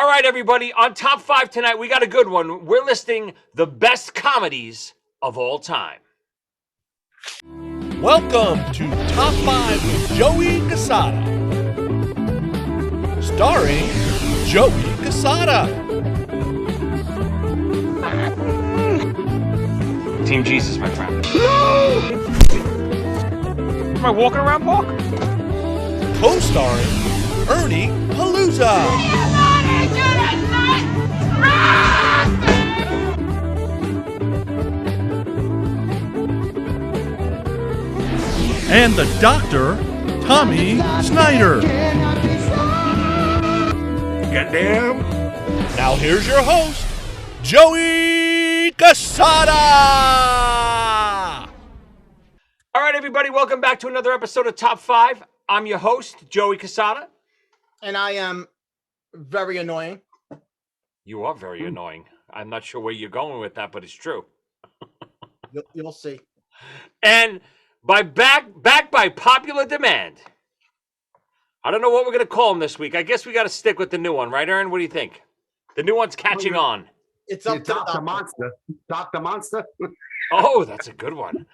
All right, everybody, on Top 5 tonight, we got a good one. We're listing the best comedies of all time. Welcome to Top 5 with Joey Cassata. Starring Joey Cassata. Team Jesus, my friend. Am I walking around park? Co-starring Ernie Palooza. And the Doctor, Tommy Snyder. Goddamn. Now here's your host, Joey Cassata. All right, everybody, welcome back to another episode of Top 5. I'm your host, Joey Cassata. And I am very annoying. You are very annoying. I'm not sure where you're going with that, but it's true. You'll see. And back by popular demand. I don't know what we're going to call him this week. I guess we got to stick with the new one, right, Aaron? What do you think? The new one's catching on. It's up to Dr. Monster. Dr. Monster. Oh, that's a good one.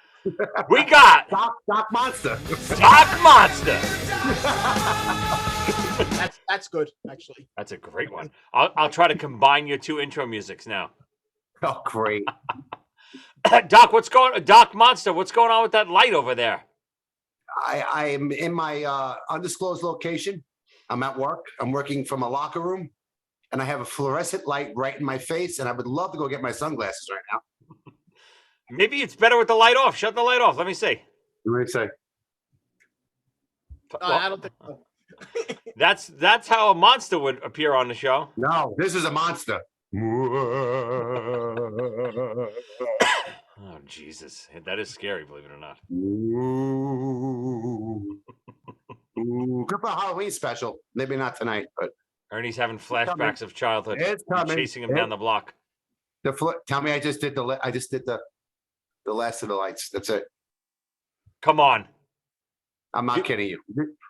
We got Doc Monster. Doc Monster. That's good, actually. That's a great one. I'll try to combine your two intro musics now. Oh, great. Doc Monster, what's going on with that light over there? I'm in my undisclosed location. I'm at work. I'm working from a locker room, and I have a fluorescent light right in my face, and I would love to go get my sunglasses right now. Maybe it's better with the light off. Shut the light off. Let me see. What do you say? I don't think so. That's how a monster would appear on the show. No, this is a monster. Oh, Jesus. That is scary, believe it or not. Ooh, good for a Halloween special. Maybe not tonight, but Ernie's having flashbacks of childhood. It's coming. Chasing him down the block. Tell me, I just did the last of the lights. That's it. Come on. I'm not kidding you.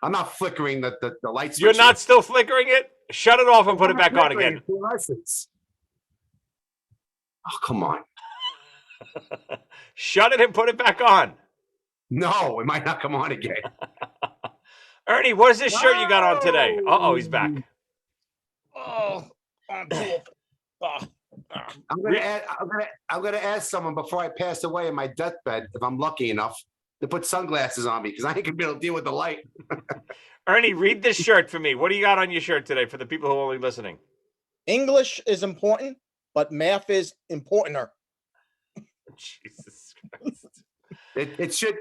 I'm not flickering the lights. You're not still flickering it? Shut it off and put it back on again. Fluorescence. Oh, come on. Shut it and put it back on. No, it might not come on again. Ernie, what is this shirt you got on today? Uh-oh, he's back. Oh, I'm too old. I'm gonna ask someone before I pass away in my deathbed, if I'm lucky enough, to put sunglasses on me, because I ain't gonna be able to deal with the light. Ernie, read this shirt for me. What do you got on your shirt today for the people who are only listening? English is important, but math is importanter. Jesus Christ. It should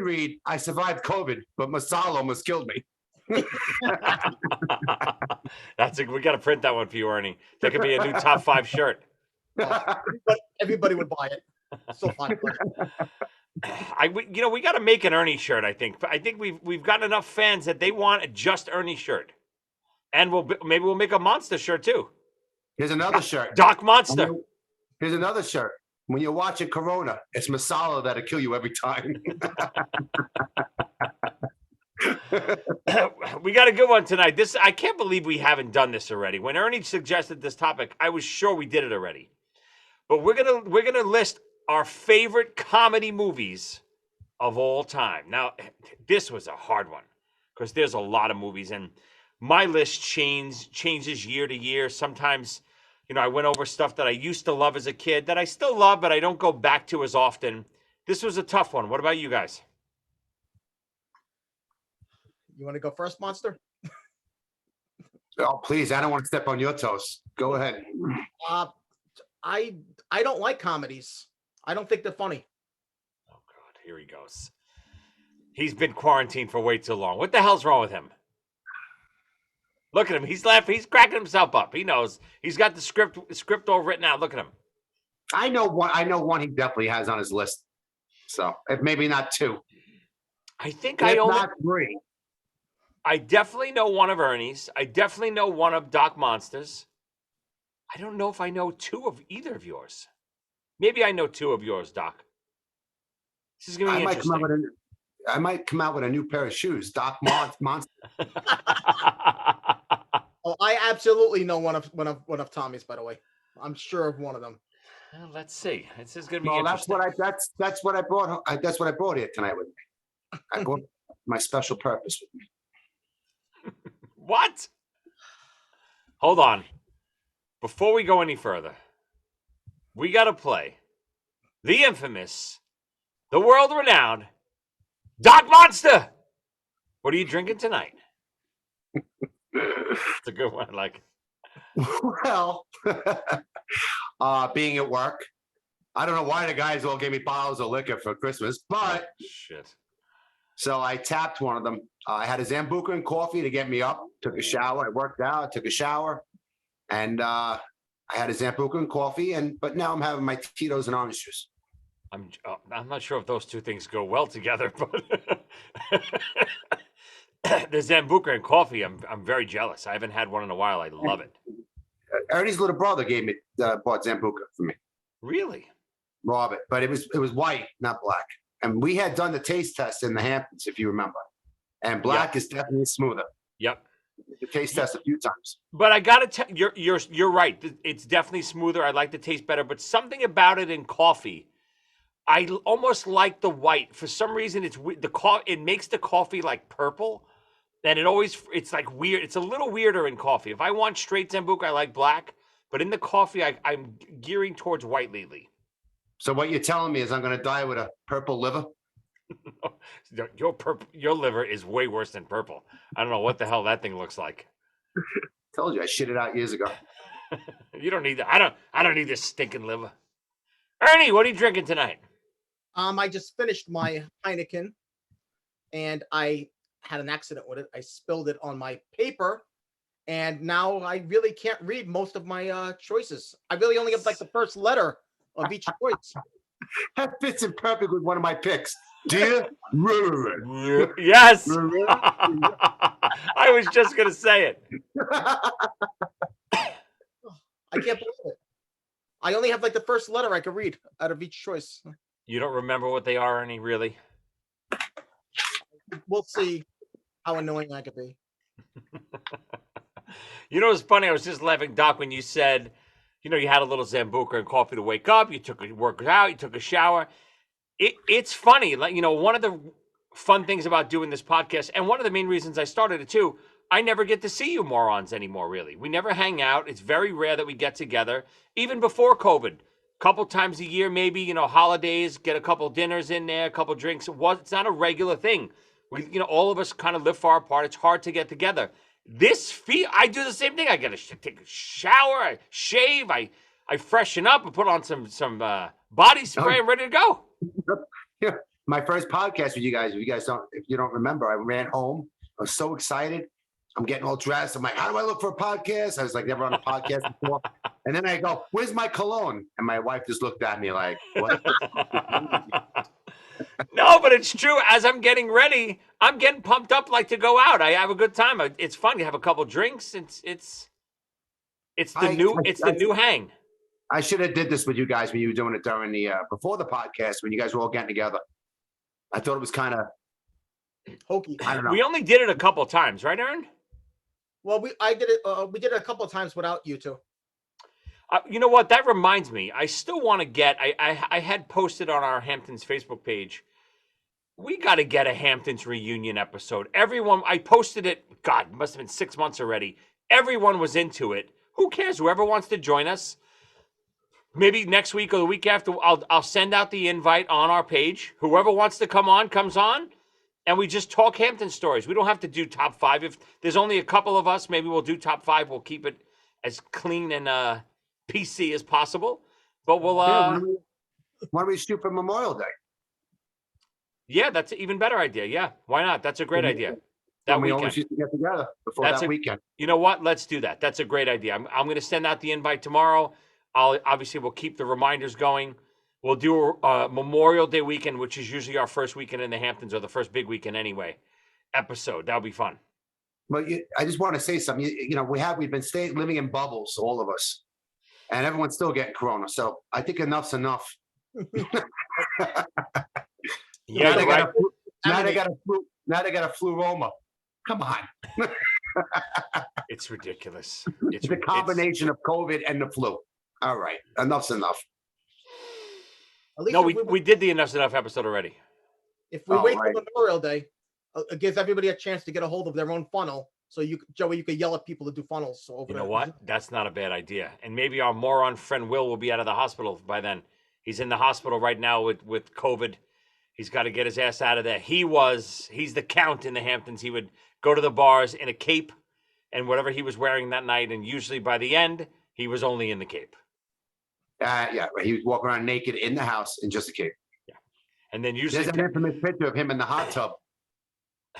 read, I survived COVID, but Masala almost killed me. We got to print that one for you, Ernie. That could be a new top 5 shirt. Everybody would buy it. So fun. We got to make an Ernie shirt. I think we've gotten enough fans that they want a just Ernie shirt, and maybe we'll make a monster shirt too. Here's another shirt. Doc Monster. Here's another shirt. When you're watching Corona, it's Masala that'll kill you every time. We got a good one tonight. I can't believe we haven't done this already. When Ernie suggested this topic, I was sure we did it already. But we're gonna list our favorite comedy movies of all time. Now, this was a hard one because there's a lot of movies, and my list changes year to year. Sometimes, I went over stuff that I used to love as a kid that I still love, but I don't go back to as often. This was a tough one. What about you guys? You want to go first, Monster? Oh, please. I don't want to step on your toes. Go ahead. I don't like comedies. I don't think they're funny. Oh, God. Here he goes. He's been quarantined for way too long. What the hell's wrong with him? Look at him. He's laughing. He's cracking himself up. He knows. He's got the script all written out. Look at him. I know one he definitely has on his list. So, maybe not 2. I think not 3. I definitely know one of Ernie's. I definitely know one of Doc Monster's. I don't know if I know 2 of either of yours. Maybe I know 2 of yours, Doc. This is going to be interesting. I might come out with a new pair of shoes, Doc Monster. Oh, I absolutely know one of Tommy's. By the way, I'm sure of one of them. Well, let's see. This is going to be Well, that's interesting. what I brought. That's what I brought here tonight with me. I brought my special purpose with me. What? Hold on. Before we go any further, we got to play the infamous, the world-renowned Doc Monster. What are you drinking tonight? It's a good one. I like it. Well, being at work, I don't know why the guys all gave me bottles of liquor for Christmas, but Shit. so I tapped one of them. I had a Zambuca and coffee to get me up. Took a shower. I worked out. Took a shower, and I had a Zambuca and coffee. But now I'm having my Tito's and orange juice. I'm not sure if those two things go well together, but the Zambuca and coffee, I'm very jealous. I haven't had one in a while. I love it. Ernie's little brother gave me bought Zambuca for me. Really? Robert, but it was white, not black. And we had done the taste test in the Hamptons, if you remember. And black is definitely smoother. Yep. The taste test a few times. But I gotta tell you're right. It's definitely smoother. I like the taste better. But something about it in coffee, I almost like the white. For some reason, it makes the coffee like purple, and it's like weird. It's a little weirder in coffee. If I want straight Zambuca, I like black. But in the coffee, I'm gearing towards white lately. So what you're telling me is I'm going to die with a purple liver? Your liver is way worse than purple. I don't know what the hell that thing looks like. Told you I shit it out years ago. You don't need that. I don't need this stinking liver. Ernie, what are you drinking tonight? I just finished my Heineken, and I had an accident with it. I spilled it on my paper, and now I really can't read most of my choices. I really only have like the first letter of each choice. That fits in perfect with one of my picks. Dear Yes. I was just going to say it. I can't believe it. I only have like the first letter I could read out of each choice. You don't remember what they are, Ernie, really? We'll see how annoying I could be. You know, it's funny. I was just laughing, Doc, when you said, you had a little Zambuca and coffee to wake up. You took a workout out. You took a shower. It's funny. Like, one of the fun things about doing this podcast, and one of the main reasons I started it too, I never get to see you morons anymore, really. We never hang out. It's very rare that we get together. Even before COVID, a couple times a year, maybe, holidays, get a couple dinners in there, a couple drinks. It's not a regular thing. We, all of us kind of live far apart. It's hard to get together. I do the same thing. I take a shower, I shave, I freshen up, and put on some body spray. I'm ready to go. Yeah, my first podcast with you guys. If you don't remember, I ran home. I was so excited. I'm getting all dressed. I'm like, how do I look for a podcast? I was like, never on a podcast before. And then I go, where's my cologne? And my wife just looked at me like, what? No, but it's true. As I'm getting ready, I'm getting pumped up like to go out. I have a good time. It's fun. You have a couple drinks. It's the new hang. I should have did this with you guys when you were doing it during the before the podcast when you guys were all getting together. I thought it was kind of hokey. I don't know. We only did it a couple times, right, Aaron? Well, we did it a couple of times without you two. You know what? That reminds me. I still want to get. I had posted on our Hamptons Facebook page. We got to get a Hamptons reunion episode. Everyone, I posted it. God, it must have been 6 months already. Everyone was into it. Who cares? Whoever wants to join us. Maybe next week or the week after, I'll send out the invite on our page. Whoever wants to come on, comes on. And we just talk Hampton stories. We don't have to do top 5. If there's only a couple of us, maybe we'll do top 5. We'll keep it as clean and PC as possible. But we'll why don't we shoot for Memorial Day? Yeah, that's an even better idea. Yeah, why not? That's a great idea. That we weekend. always used to get together before that weekend. You know what? Let's do that. That's a great idea. I'm going to send out the invite tomorrow. We'll keep the reminders going. We'll do a Memorial Day weekend, which is usually our first weekend in the Hamptons, or the first big weekend anyway. Episode that'll be fun. But I just want to say something. We've been living in bubbles, all of us, and everyone's still getting corona. So I think enough's enough. Yeah, now they got a flu Roma. Come on. It's ridiculous. It's a combination of COVID and the flu. All right, enough's enough. At least No, if we did the Enough's Enough episode already. if we Oh, wait right. till Memorial Day, it gives everybody a chance to get a hold of their own funnel. So Joey, you could yell at people to do funnels. So over You know there. what? That's not a bad idea. And maybe our moron friend Will be out of the hospital by then. He's in the hospital right now with COVID. He's got to get his ass out of there. He's the count in the Hamptons. He would go to the bars in a cape and whatever he was wearing that night. And usually by the end, he was only in the cape. Yeah, right. He was walking around naked in the house in just a cape. Yeah. And then usually There's an infamous picture of him in the hot tub.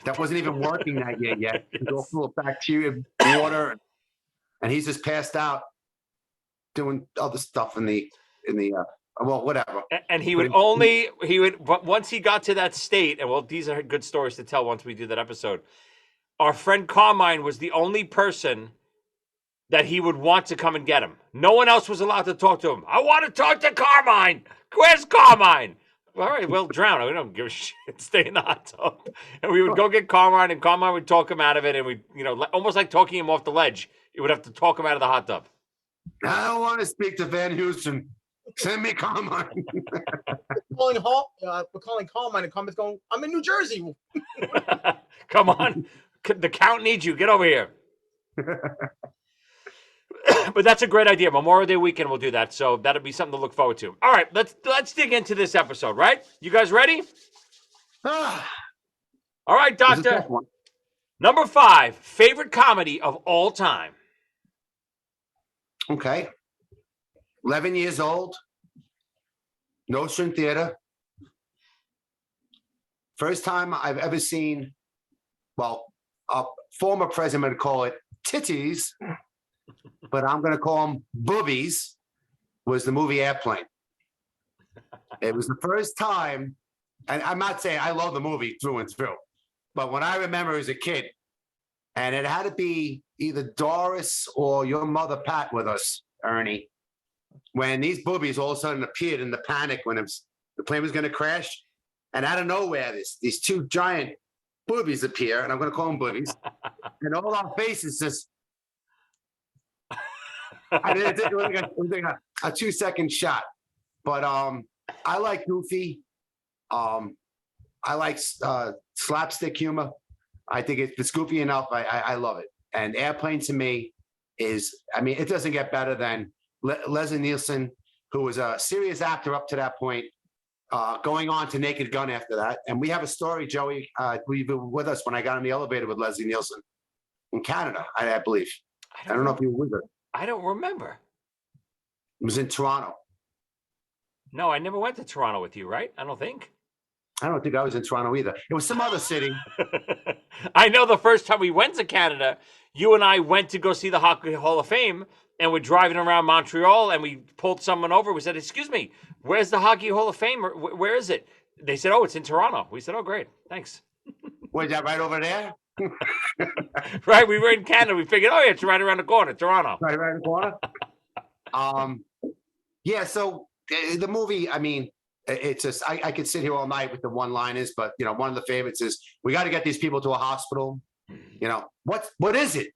That wasn't even working that year yet. It was all full of bacteria, water, and he's just passed out doing other stuff in the well, whatever. And he would but once he got to that state, and well, these are good stories to tell once we do that episode. Our friend Carmine was the only person that he would want to come and get him. No one else was allowed to talk to him. I want to talk to Carmine. Where's Carmine? All right, well, drown. We don't give a shit. Stay in the hot tub. And we would go get Carmine, and Carmine would talk him out of it, and we, almost like talking him off the ledge. You would have to talk him out of the hot tub. I don't want to speak to Van Houston. Send me Carmine. We're calling Carmine, and Carmine's going, I'm in New Jersey. Come on. The count needs you. Get over here. But that's a great idea. Memorial Day weekend, we'll do that. So that'll be something to look forward to. All right, let's dig into this episode, right? You guys ready? All right, Doctor. Number 5, favorite comedy of all time. Okay. 11 years old. Notion Theater. First time I've ever seen, well, a former president would call it titties, but I'm going to call them boobies, was the movie Airplane. It was the first time, and I'm not saying I love the movie through and through, but when I remember as a kid, and it had to be either Doris or your mother, Pat, with us, Ernie, when these boobies all of a sudden appeared in the panic when the plane was going to crash. And out of nowhere, these two giant boobies appear, and I'm going to call them boobies. And all our faces just, it was like a 2-second shot. But I like goofy. I like slapstick humor. I think if it's goofy enough, I love it. And Airplane to me is, it doesn't get better than Leslie Nielsen, who was a serious actor up to that point, going on to Naked Gun after that. And we have a story, Joey, you've been with us when I got in the elevator with Leslie Nielsen in Canada, I believe. I don't know if you were with her. I don't remember. It was in Toronto. No, I never went to Toronto with you, right? I don't think I was in Toronto either. It was some other city. I know the first time we went to Canada, you and I went to go see the Hockey Hall of Fame, and we're driving around Montreal, and we pulled someone over. We said, excuse me, where's the Hockey Hall of Fame? Where is it? They said, oh, it's in Toronto. We said, oh, great. Thanks. Was that right over there? Right. We were in Canada. We figured, oh, yeah, it's right around the corner, Toronto. Right around the corner. Yeah, so the movie, it's just, I could sit here all night with the one-liners, but, one of the favorites is, we got to get these people to a hospital. What is it?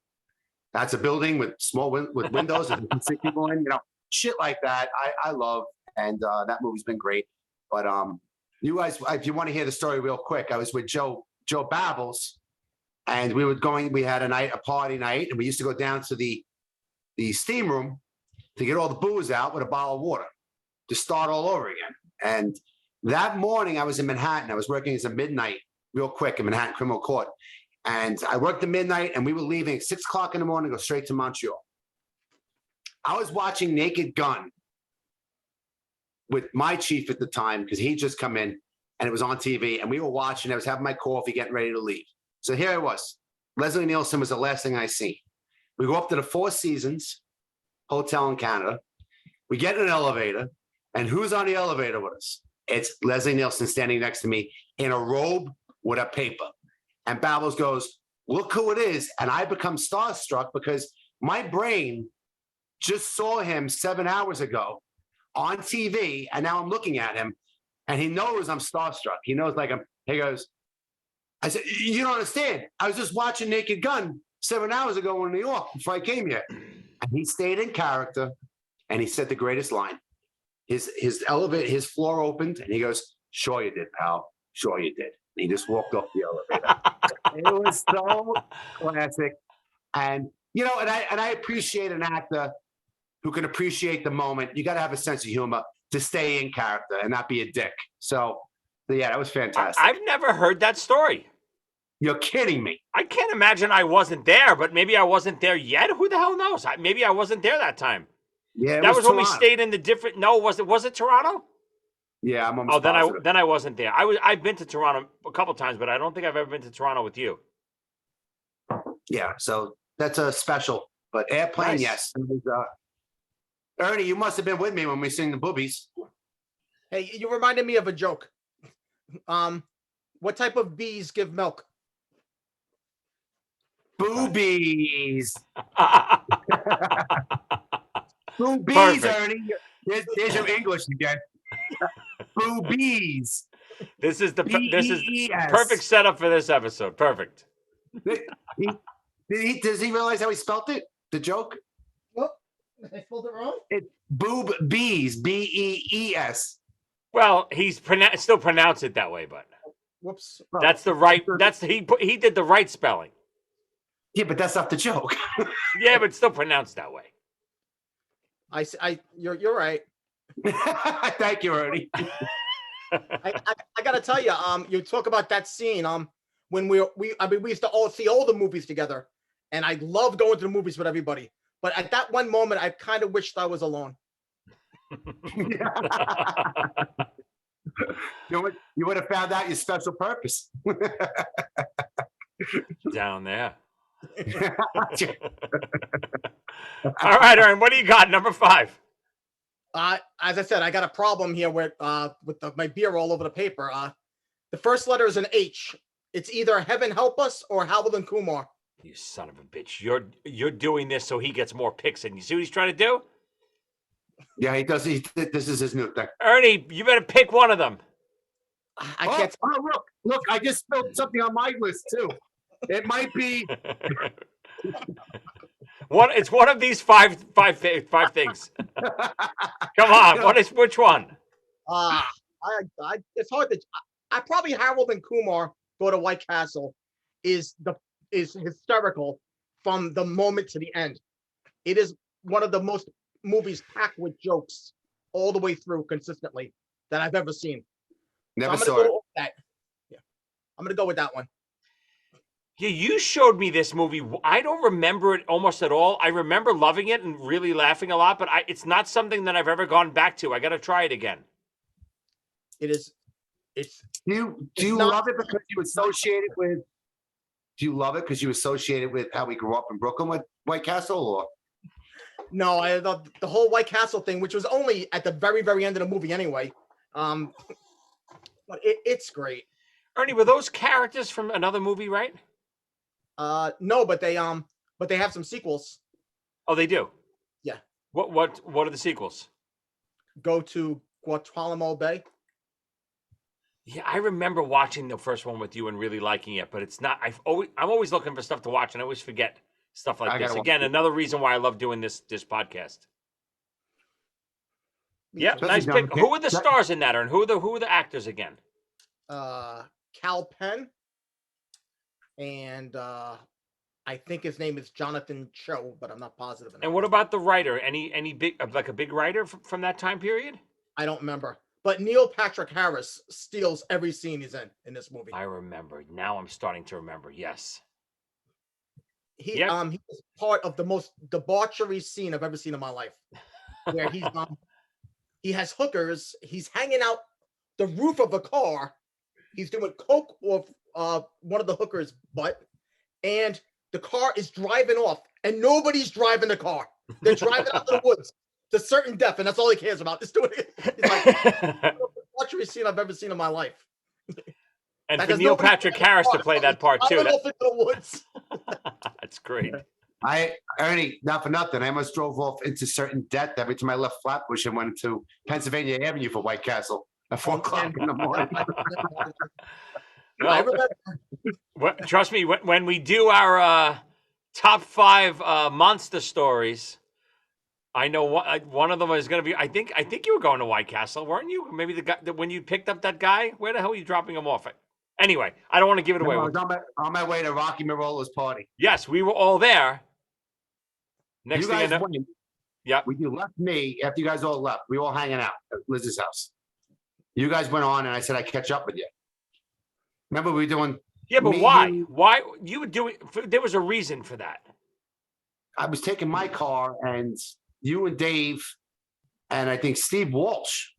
That's a building with with windows and you can see people in, shit like that. I love, and that movie's been great. But you guys, if you want to hear the story real quick, I was with Joe Babbles, and we had a party night, and we used to go down to the steam room to get all the booze out with a bottle of water to start all over again. And that morning I was in Manhattan. I was working as a midnight real quick in Manhattan Criminal Court. And I worked at midnight, and we were leaving at 6 o'clock in the morning, go straight to Montreal. I was watching Naked Gun with my chief at the time, because he'd just come in and it was on TV, and we were watching. I was having my coffee, getting ready to leave. So here I was. Leslie Nielsen was the last thing I see. We go up to the Four Seasons Hotel in Canada. We get in an elevator, and who's on the elevator with us? It's Leslie Nielsen standing next to me in a robe with a paper. And Babbles goes, look who it is. And I become starstruck because my brain just saw him 7 hours ago on TV. And now I'm looking at him, and he knows I'm starstruck. He knows, he goes, I said, you don't understand. I was just watching Naked Gun 7 hours ago in New York before I came here. And he stayed in character and he said the greatest line. His elevator, his floor opened and he goes, "Sure you did, pal. Sure you did." And he just walked off the elevator. It was so classic. And and I appreciate an actor who can appreciate the moment. You got to have a sense of humor to stay in character and not be a dick. So yeah, that was fantastic. I've never heard that story. You're kidding me. I can't imagine I wasn't there, but maybe I wasn't there yet. Who the hell knows? Maybe I wasn't there that time. Yeah, that was when we Toronto. stayed in the different. No, was it Toronto? Yeah, I'm almost positive. then I wasn't there. I've been to Toronto a couple times, but I don't think I've ever been to Toronto with you. Yeah, so that's a special. But Airplane, Nice. yes. It was, Ernie, you must have been with me when we sing the boobies. Hey, you reminded me of a joke. What type of bees give milk? Boobies. Boobies, Perfect. Ernie. There's your English again. Boobies. This is B-E-E-S. perfect setup for this episode. Perfect. Does he realize how he spelt it? The joke? What? I spelled it wrong? It's boob bees. B-E-E-S. Well, he's still pronounced it that way, but Whoops. that's the right. He did the right spelling. Yeah, but that's not the joke. Yeah, but still pronounced that way. You're right. Thank you, Ernie. I gotta tell you, you talk about that scene, when we used to all see all the movies together, and I love going to the movies with everybody. But at that one moment, I kind of wished I was alone. You would have found out your special purpose. Down there. All right, Aaron, what do you got? Number 5. As I said, I got a problem here with my beer all over the paper. The first letter is an H. It's either Heaven Help Us or Howell and Kumar. You son of a bitch! You're doing this so he gets more picks, and you see what he's trying to do? Yeah, he does. This is his new thing. Ernie, you better pick one of them. I can't. Oh, look! I just spilled something on my list too. It might be. It's one of these five things. Come on, which one? It's hard to. I probably Harold and Kumar Go to White Castle is hysterical from the moment to the end. It is one of the most movies packed with jokes all the way through consistently that I've ever seen. Never so saw it. I'm gonna go with that one. Yeah, you showed me this movie. I don't remember it almost at all. I remember loving it and really laughing a lot, but it's not something that I've ever gone back to. I got to try it again. It is. Do you love it because you associated with? Do you love it because you associated with how we grew up in Brooklyn with White Castle, or? No, the whole White Castle thing, which was only at the very, very end of the movie anyway. But it's great. Ernie, were those characters from another movie, right? No, but they have some sequels. Oh, they do. Yeah. What are the sequels? Go to Guantanamo Bay. Yeah, I remember watching the first one with you and really liking it, but it's not. I'm always looking for stuff to watch, and I always forget stuff like this. Again, another reason why I love doing this podcast. Yeah, nice pick. Who are the stars in that, and who are the actors again? Cal Penn, and I think his name is Jonathan Cho, but I'm not positive. And what about the writer? Any big like a big writer from that time period? I don't remember. But Neil Patrick Harris steals every scene he's in this movie. I remember. Now I'm starting to remember. Yes. He is part of the most debauchery scene I've ever seen in my life. Where he has hookers, he's hanging out the roof of a car, he's doing coke off one of the hookers' butt, and the car is driving off, and nobody's driving the car. They're driving out to the woods to certain death, and that's all he cares about. He's like the debauchery scene I've ever seen in my life. And for Neil Patrick Harris to play that part too. Off into the woods. That's great. Ernie, not for nothing. I almost drove off into certain debt every time I left Flatbush and went to Pennsylvania Avenue for White Castle at 4 o'clock in the morning. Well, trust me, when we do our top 5 monster stories. I know one of them is going to be. I think you were going to White Castle, weren't you? Maybe the guy when you picked up that guy. Where the hell are you dropping him off at? Anyway, I don't want to give it away. No, I was on my way to Rocky Marola's party. Yes, we were all there. Next You thing guys I know, went. yep. You left me after you guys all left. We were all hanging out at Liz's house. You guys went on, and I said I'd catch up with you. Remember we were doing. Yeah, but me, why? you- Why you were doing? There was a reason for that. I was taking my car, and you and Dave, and I think Steve Walsh.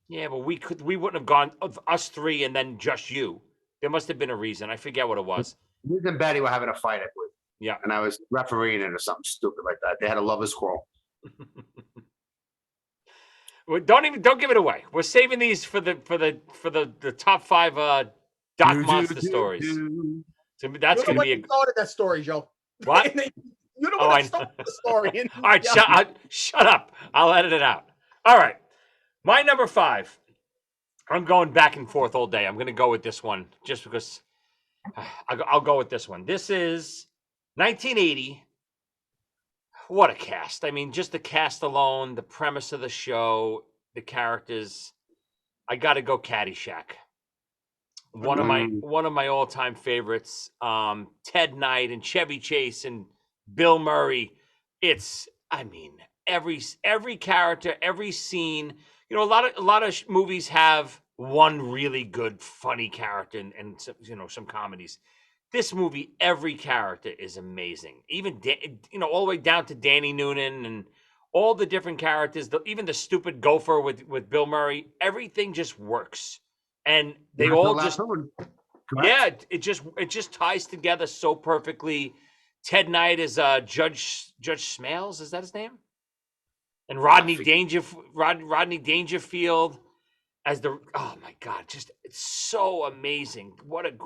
Yeah, but we wouldn't have gone us 3 and then just you. There must have been a reason. I forget what it was. Liz and Betty were having a fight, I believe. Yeah. And I was refereeing it or something stupid like that. They had a lovers quarrel. Well, don't give it away. We're saving these for the top 5 Doc Monster stories. So that's going to be You started that story, Joe. what? You know Oh, what I I started the story. All right, shut up. I'll edit it out. All right. My number 5. I'm going back and forth all day. I'm going to go with this one just because I'll go with this one. This is 1980. What a cast. I mean, just the cast alone, the premise of the show, the characters. I got to go Caddyshack. One of my all-time favorites. Ted Knight and Chevy Chase and Bill Murray. I mean, every character, every scene. You know, a lot of movies have one really good, funny character and some comedies. This movie, every character is amazing. Even all the way down to Danny Noonan and all the different characters. Even the stupid gopher with Bill Murray. Everything just works, and they all just it just ties together so perfectly. Ted Knight is Judge Smales. Is that his name? And Rodney Dangerfield as oh my God, just it's so amazing.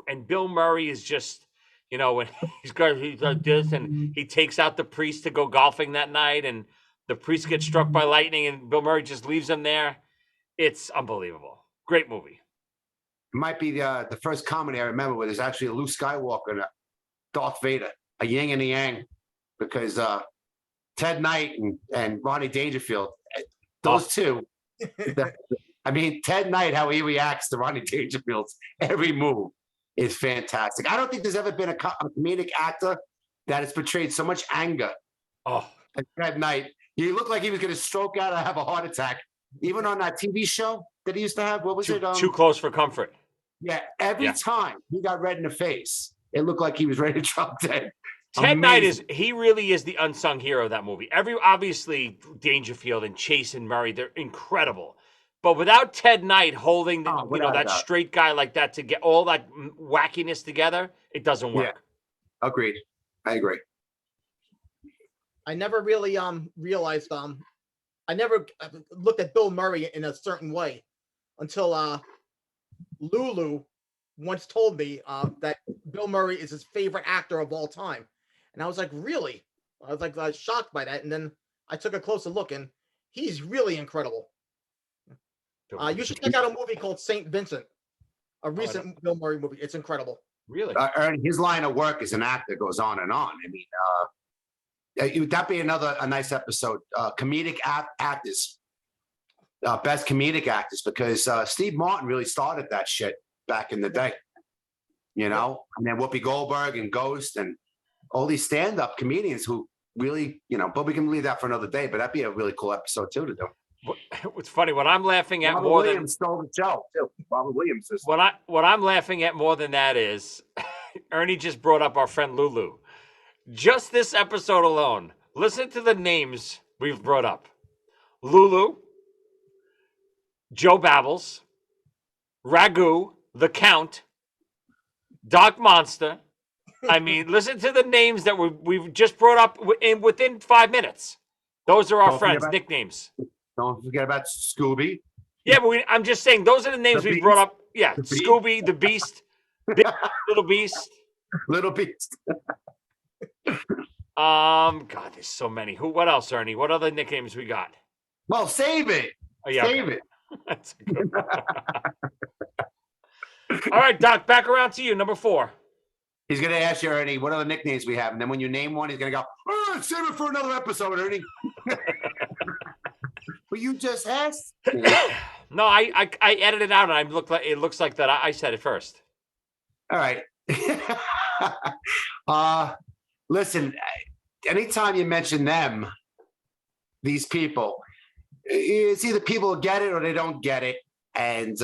And Bill Murray is just, when he's like this and he takes out the priest to go golfing that night and the priest gets struck by lightning and Bill Murray just leaves him there. It's unbelievable. Great movie. It might be the first comedy I remember where there's actually a Luke Skywalker and a Darth Vader, a yin and a yang, because Ted Knight and Rodney Dangerfield, those two. I mean, Ted Knight, how he reacts to Rodney Dangerfield's every move is fantastic. I don't think there's ever been a comedic actor that has portrayed so much anger as Ted Knight. He looked like he was going to stroke out or have a heart attack. Even on that TV show that he used to have, what was it? Too Close for Comfort. Yeah, every time he got red in the face, it looked like he was ready to drop dead. Ted Knight he really is the unsung hero of that movie. obviously Dangerfield and Chase and Murray, they're incredible. But without Ted Knight holding that straight guy like that to get all that wackiness together, it doesn't work. Yeah. Agreed. I agree. I never really realized I never looked at Bill Murray in a certain way until Lulu once told me that Bill Murray is his favorite actor of all time. And I was like, really? I was like shocked by that. And then I took a closer look and he's really incredible. You should check out a movie called St. Vincent, a recent Bill Murray movie. It's incredible. Really? His line of work as an actor goes on and on. I mean, that'd be a nice episode. Comedic actors, best comedic actors, because Steve Martin really started that shit back in the day. And then Whoopi Goldberg and Ghost and all these stand-up comedians who really, but we can leave that for another day. But that'd be a really cool episode too to do. It's funny what I'm laughing at Robert more Williams stole the show too. Robert Williams is what I'm laughing at more than that is Ernie just brought up our friend Lulu. Just this episode alone, listen to the names we've brought up: Lulu, Joe Babbles, Ragu, the Count, Doc Monster. I mean, listen to the names that we've just brought up within 5 minutes. Those are our friends' nicknames. Don't forget about Scooby. Yeah, but I'm just saying those are the names we brought up. Yeah, Scooby, the Beast, Little Beast. Little Beast. God, there's so many. What else, Ernie? What other nicknames we got? Well, save it. Save it. That's a good one. All right, Doc, back around to you. Number 4. He's gonna ask you, Ernie, what are the nicknames we have? And then when you name one, he's gonna go, "Oh, save it for another episode, Ernie." But you just asked me. No, I edited out, and it looks like that I said it first. All right. Listen, anytime you mention them, these people, it's either people get it or they don't get it. And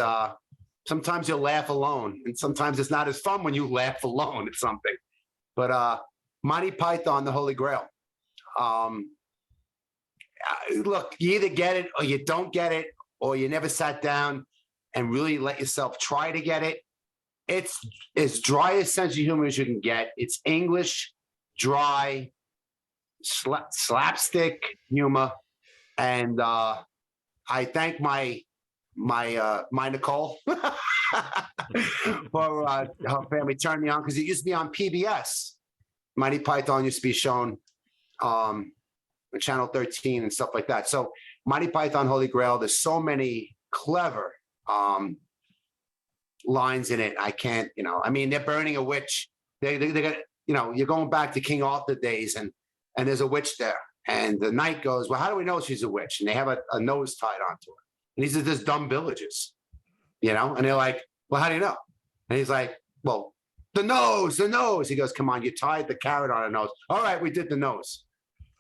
sometimes you'll laugh alone. And sometimes it's not as fun when you laugh alone at something. But Monty Python, the Holy Grail. Look, you either get it or you don't get it, or you never sat down and really let yourself try to get it. It's as dry a sense of humor as you can get. It's English, dry, slapstick humor. And I thank my Nicole for her family turning me on, because it used to be on PBS. Monty Python used to be shown on Channel 13 and stuff like that. So Monty Python, Holy Grail, there's so many clever lines in it. I can't, I mean, they're burning a witch. They got, you're going back to King Arthur days, and there's a witch there. And the knight goes, well, how do we know she's a witch? And they have a nose tied onto her. And he says, there's dumb villages, and they're like, well, how do you know? And he's like, well, the nose. He goes, come on, you tied the carrot on her nose. All right, we did the nose.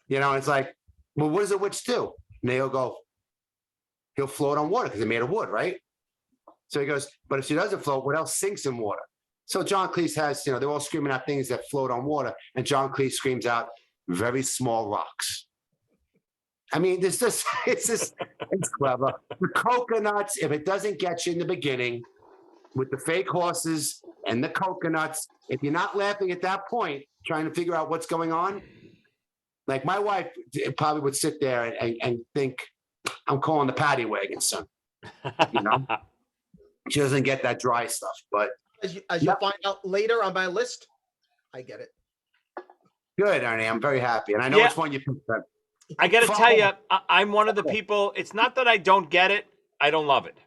It's like, well, what does a witch do? And they'll go, he'll float on water because they're made of wood, right? So he goes, but if she doesn't float, what else sinks in water? So John Cleese has, they're all screaming out things that float on water. And John Cleese screams out, very small rocks. I mean, it's clever. The coconuts, if it doesn't get you in the beginning with the fake horses and the coconuts, if you're not laughing at that point, trying to figure out what's going on, like my wife probably would sit there and think, I'm calling the paddy wagon soon. She doesn't get that dry stuff. But as you'll find out later on my list, I get it. Good, Ernie. I'm very happy. And I know which one you picked. I got to tell you, I'm one of the people. It's not that I don't get it. I don't love it.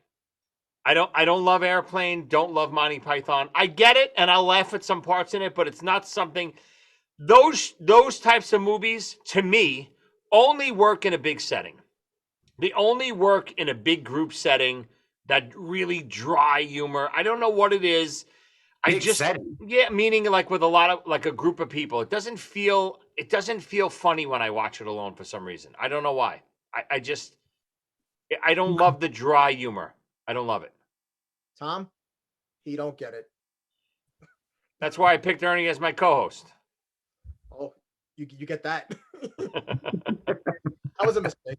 I don't love Airplane. Don't love Monty Python. I get it, and I'll laugh at some parts in it, but it's not something. Those types of movies, to me, only work in a big setting. They only work in a big group setting. That really dry humor. I don't know what it is. Meaning like with like a group of people. It doesn't feel funny when I watch it alone for some reason. I don't know why. I don't love the dry humor. I don't love it. Tom, he don't get it. That's why I picked Ernie as my co-host. Oh, you get that? That was a mistake.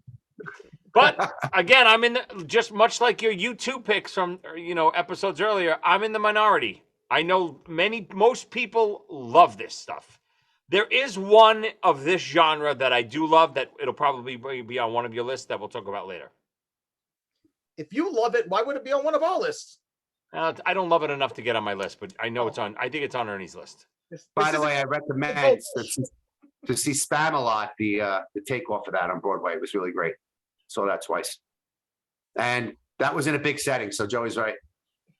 But again, I'm just much like your U2 picks from episodes earlier. I'm in the minority. I know most people love this stuff. There is one of this genre that I do love that it'll probably be on one of your lists that we'll talk about later. If you love it, why would it be on one of our lists? I don't love it enough to get on my list, but I know it's on. I think it's on Ernie's list. By the way, I recommend to see Spamalot, the takeoff of that on Broadway. It was really great. Saw that twice. And that was in a big setting, so Joey's right.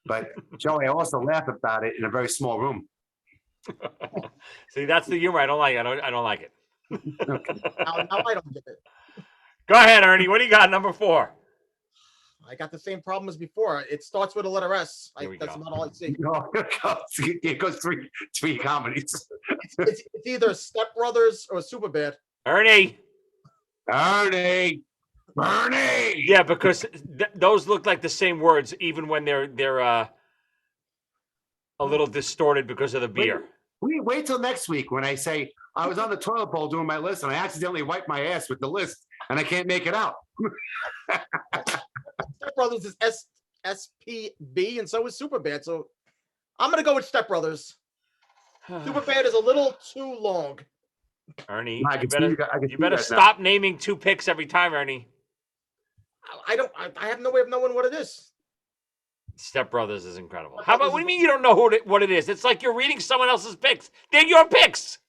But Joey, I also laugh about it in a very small room. See, that's the humor I don't like. I don't like it. Okay. Now I don't get it. Go ahead, Ernie. What do you got? Number 4. I got the same problem as before. It starts with a letter S. That's not all I see. It goes three comedies. It's either Step Brothers or Superbad. Ernie. Yeah, because those look like the same words, even when they're a little distorted because of the beer. Wait till next week when I say I was on the toilet bowl doing my list and I accidentally wiped my ass with the list and I can't make it out. Step Brothers is SPB and so is Superbad. So I'm gonna go with Step Brothers. Superbad is a little too long. Ernie, you better stop naming 2 picks every time, Ernie. I have no way of knowing what it is. Step Brothers is incredible. How about, what do you mean you don't know what it is? It's like you're reading someone else's picks. They're your picks.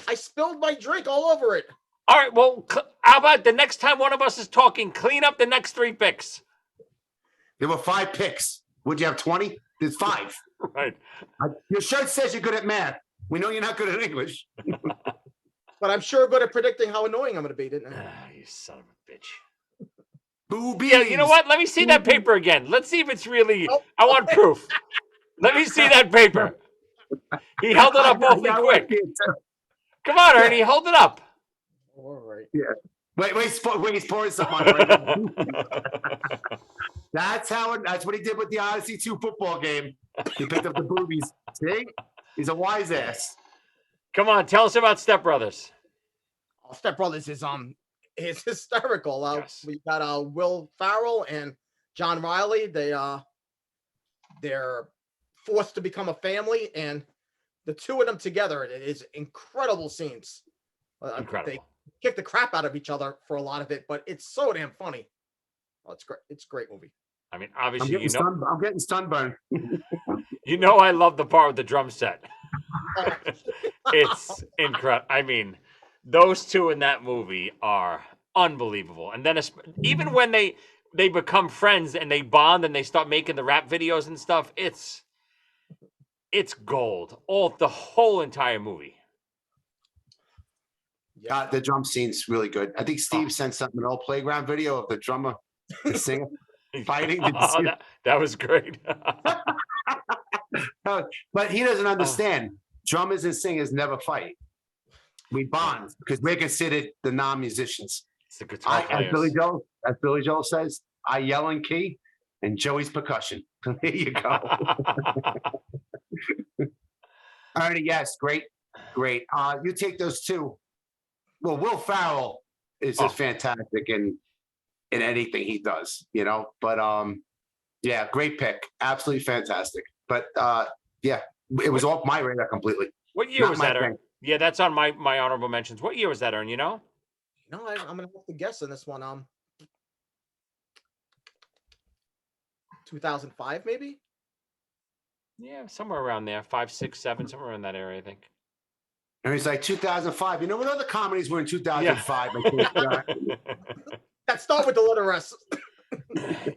I spilled my drink all over it. All right, well, how about the next time one of us is talking, clean up the next 3 picks. There were 5 picks. Would you have 20? There's 5. Right. Your shirt says you're good at math. We know you're not good at English. But I'm sure good at predicting how annoying I'm going to be, didn't I? You son of a bitch. Boobies. Yeah, you know what? Let me see that paper again. Let's see if it's really. I want proof. Let me see that paper. He held it up awfully quick. Come on, Ernie, hold it up. All right. Yeah. Wait, he's pouring something on it right now. That's what he did with the Odyssey 2 football game. He picked up the boobies. See? He's a wise ass. Come on, tell us about Step Brothers. Oh, Step Brothers is hysterical. Yes. We got Will Ferrell and John Riley. They're forced to become a family, and the two of them together, it is incredible scenes. Incredible. They kick the crap out of each other for a lot of it, but it's so damn funny. Oh, it's great. It's a great movie. I mean, obviously, I'm getting sunburned. You know, I love the part with the drum set. It's incredible. I mean, those two in that movie are unbelievable. And then even when they become friends and they bond and they start making the rap videos and stuff, it's gold. The whole entire movie. Yeah. The drum scene's really good. I think Steve sent something, an old playground video of the drummer, the singer, fighting. That was great. But he doesn't understand. Drummers and singers never fight. We bond because we're considered the non-musicians. It's the guitar players. As Billy Joel says, I yell in key and Joey's percussion. There you go. Ernie, yes, great. You take those two. Well, Will Ferrell is just fantastic in anything he does, you know. But yeah, great pick, absolutely fantastic. But yeah, it was off my radar completely. What year was that, Ern? Yeah, that's on my honorable mentions. What year was that, Ern? You know? No, I'm gonna have to guess on this one. 2005, maybe. Yeah, somewhere around there. 5, 6, 7, somewhere in that area, I think. And he's like 2005. You know what other comedies were in 2005? Yeah. That start with the letter S.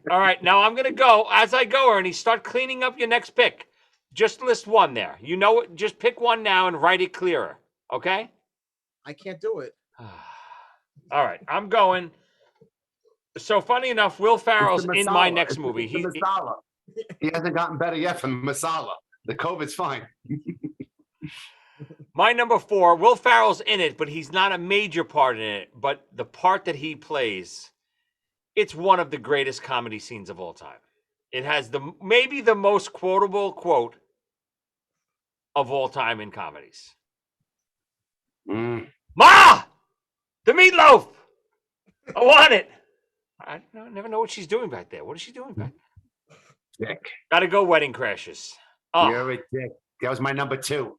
All right, now I'm gonna go. As I go, Ernie, start cleaning up your next pick. Just list one there. You know it. Just pick one now and write it clearer. Okay? I can't do it. All right, I'm going. So funny enough, Will Ferrell's in my next movie. He hasn't gotten better yet from Masala. The COVID's fine. My number 4, Will Ferrell's in it, but he's not a major part in it. But the part that he plays, it's one of the greatest comedy scenes of all time. It has maybe the most quotable quote of all time in comedies. Ma! The meatloaf! I want it! I never know what she's doing back there. What is she doing back there? Dick. Gotta go Wedding Crashers. Oh. You're a dick. That was my number 2.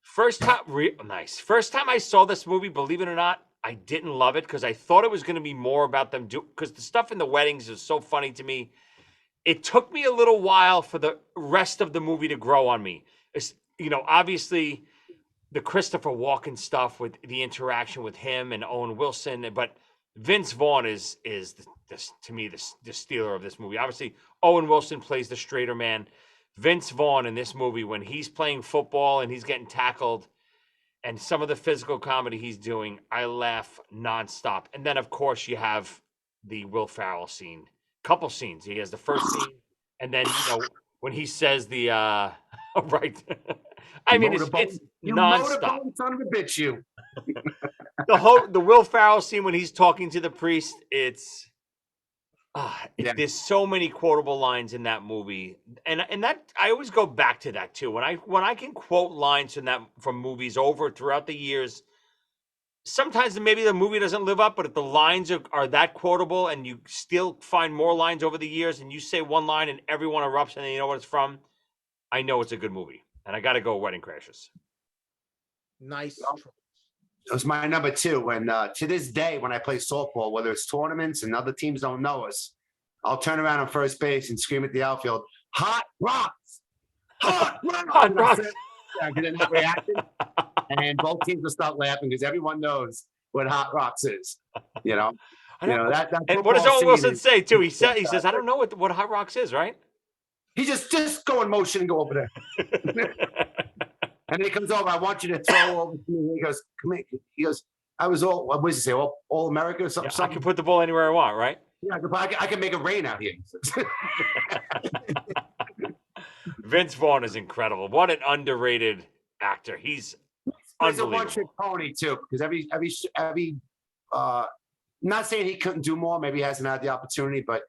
First time I saw this movie, believe it or not, I didn't love it because I thought it was going to be more about them because the stuff in the weddings is so funny to me. It took me a little while for the rest of the movie to grow on me. It's, obviously the Christopher Walken stuff with the interaction with him and Owen Wilson, but Vince Vaughn is to me the stealer of this movie. Obviously, Owen Wilson plays the straighter man. Vince Vaughn in this movie, when he's playing football and he's getting tackled and some of the physical comedy he's doing, I laugh nonstop. And then, of course, you have the Will Ferrell scene. Couple scenes. He has the first scene, and then, when he says the, right. I mean, it's nonstop. Son of a bitch, you. The Will Ferrell scene when he's talking to the priest, there's so many quotable lines in that movie, and that I always go back to that too. When I can quote lines from movies over throughout the years, sometimes maybe the movie doesn't live up, but if the lines are that quotable, and you still find more lines over the years, and you say one line and everyone erupts, and then you know what it's from, I know it's a good movie, and I got to go Wedding Crashers. Nice. It was my number 2. And to this day, when I play softball, whether it's tournaments and other teams don't know us, I'll turn around on first base and scream at the outfield, "Hot Rocks! Hot Rocks!" Hot Rocks. I get that reaction, and both teams will start laughing because everyone knows what Hot Rocks is. That. And what does Owen Wilson say too? He says, "I don't know what Hot Rocks is," right? He just go in motion and go over there. And then he comes over. I want you to throw over to me. He goes, come here. He goes, I was what does he say? All America or something? Yeah, I can put the ball anywhere I want, right? Yeah, I can make it rain out here. Vince Vaughn is incredible. What an underrated actor. He's He's a unbelievable. one-trick pony too, because every not saying he couldn't do more. Maybe he hasn't had the opportunity, but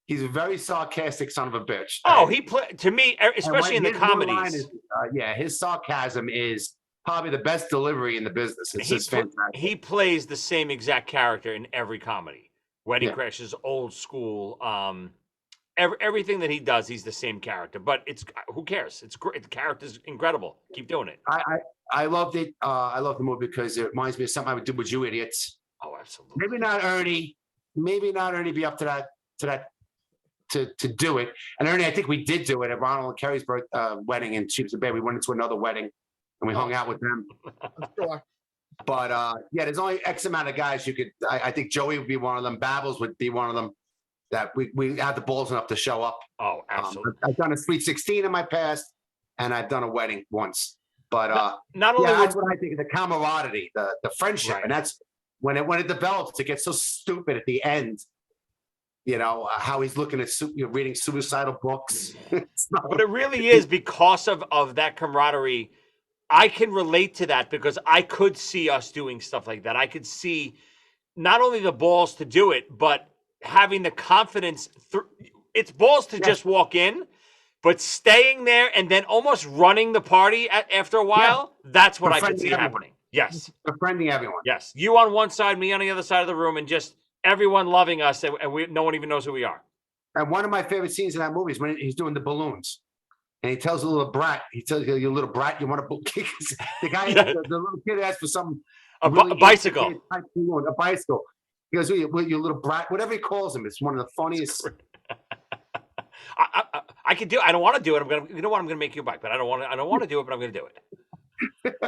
he's a very sarcastic son of a bitch. Oh, he played to me, especially in the his one line comedies. is, his sarcasm is probably the best delivery in the business. It's just fantastic. He plays the same exact character in every comedy. Wedding Yeah. Crashers, Old School, everything that he does, he's the same character. But it's who cares? It's great. The character's incredible. Keep doing it. I loved it. I love the movie because it reminds me of something I would do with you idiots. Oh, absolutely. Maybe not Ernie. Maybe not Ernie be up to that to do it. And Ernie, I think we did do it at Ronald and Kerry's wedding in Sheep's Bay. We went into another wedding and we hung out with them. I'm sure. But yeah, there's only X amount of guys you could. I think Joey would be one of them. Babbles would be one of them. That we had the balls enough to show up. Oh, absolutely. I've done a Sweet 16 in my past, and I've done a wedding once. But not only that's what I think of the camaraderie, the friendship, Right. and that's when it develops. It gets so stupid at the end. You know how he's looking at reading suicidal books. But it really is because of that camaraderie. I can relate to that because I could see us doing stuff like that. I could see not only the balls to do it, but having the confidence. It's balls to just walk in, but staying there and then almost running the party after a while. That's what I could see happening. Yes. Befriending everyone. Yes. You on one side, me on the other side of the room, and just everyone loving us, and no one even knows who we are. And one of my favorite scenes in that movie is when he's doing the balloons. And he tells a little brat, you little brat, you want to the guy, the little kid asked for some a bicycle. A bicycle. He goes, you little brat, whatever he calls him. It's one of the funniest. I could do it. I don't want to do it. I'm gonna, you know what? I'm gonna make you a bike, but I don't want to do it, but I'm gonna do it.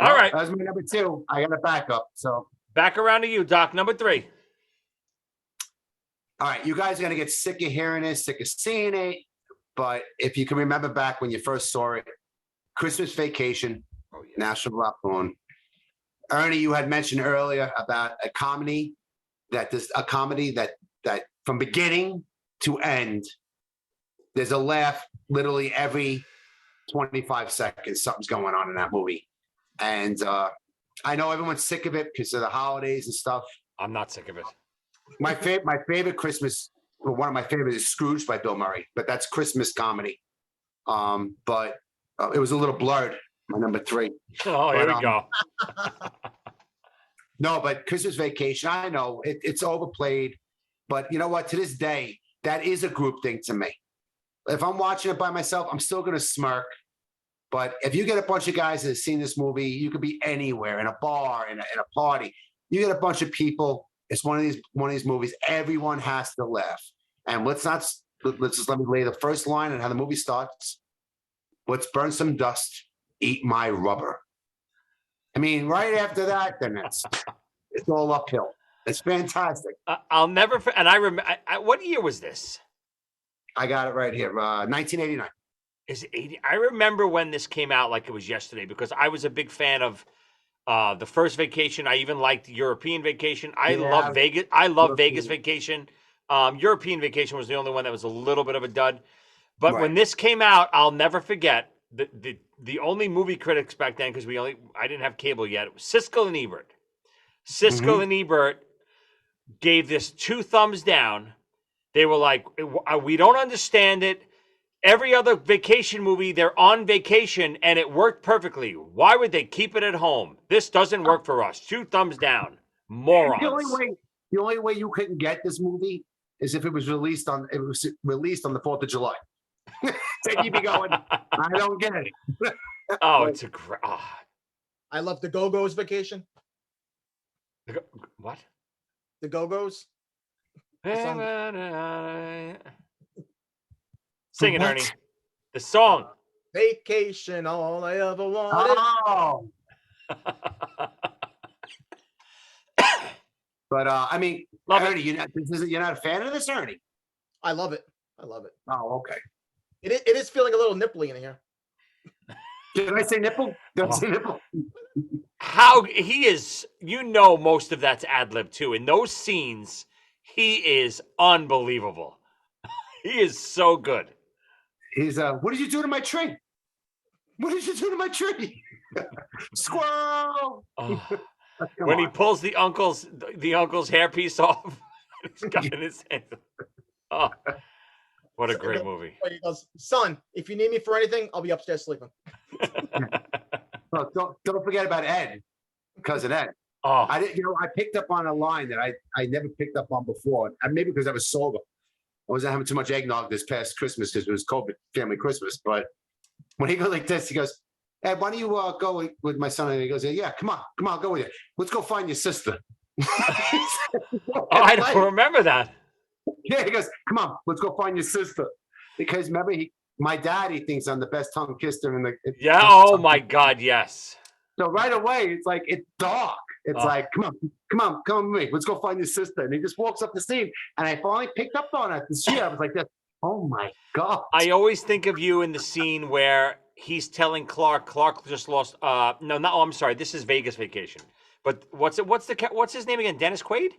All right. That was my number 2. I got a backup. So back around to you, Doc. Number 3. All right, you guys are gonna get sick of hearing this, sick of seeing it. But if you can remember back when you first saw it, Christmas Vacation, National Lampoon. Ernie, you had mentioned earlier about a comedy that from beginning to end, there's a laugh literally every 25 seconds. Something's going on in that movie. And I know everyone's sick of it because of the holidays and stuff. I'm not sick of it. My favorite Christmas, well, one of my favorites is Scrooge by Bill Murray, but that's Christmas comedy. But it was a little blurred, my number 3. Oh, here we go. No, but Christmas Vacation, I know it's overplayed, but you know what? To this day, that is a group thing to me. If I'm watching it by myself, I'm still going to smirk. But if you get a bunch of guys that have seen this movie, you could be anywhere, in a bar, in a party. You get a bunch of people. It's one of these movies. Everyone has to laugh. And let's just let me lay the first line and how the movie starts. Let's burn some dust. Eat my rubber. I mean, right after that, then it's all uphill. It's fantastic. I'll never. And I remember. What year was this? I got it right here. 1989. Is it 80? I remember when this came out like it was yesterday because I was a big fan of the first Vacation. I even liked European Vacation. I love Vegas. I love Vegas Vacation. European Vacation was the only one that was a little bit of a dud. But when this came out, I'll never forget the only movie critics back then, because I didn't have cable yet. It was Siskel and Ebert. Siskel and Ebert gave this 2 thumbs down. They were like, we don't understand it. Every other vacation movie, they're on vacation and it worked perfectly. Why would they keep it at home? This doesn't work for us. 2 thumbs down. Morons. The only way you couldn't get this movie is if it was released on the 4th of July. Then you'd be going, I don't get it. Oh, it's a great. I love the Go-Go's Vacation. What? The Go-Go's. Sing it, Ernie. The song. Vacation, all I ever wanted. Oh. But I mean, Love Ernie, you're not a fan of this, Ernie? I love it. I love it. Oh, okay. It is feeling a little nipply in here. Did I say nipple? Did I say nipple? How he is, most of that's ad lib too. In those scenes, he is unbelievable. He is so good. He's what did you do to my tree? What did you do to my tree? Squirrel! Oh. Come When he on. pulls the uncle's hairpiece off, he's got in his hand. Oh, what a great movie! He goes, son, if you need me for anything, I'll be upstairs sleeping. Well, don't forget about Ed, cousin Ed. Oh, I didn't, I picked up on a line that I never picked up on before, and maybe because I was sober. I wasn't having too much eggnog this past Christmas because it was COVID family Christmas. But when he goes like this, he goes, Ed, why don't you go with my son? And he goes, yeah, come on, I'll go with you. Let's go find your sister. I don't remember that. Yeah, he goes, come on, let's go find your sister. Because remember, my daddy thinks I'm the best tongue kisser in the. Yeah. Oh my God. Yes. So right away, it's like it's dark. It's like, come on with me. Let's go find your sister. And he just walks up the scene, and I finally picked up on it this year. I was like, oh my God. I always think of you in the scene where he's telling Clark. Clark just lost. No, not. Oh, I'm sorry. This is Vegas Vacation. But what's his name again? Dennis Quaid.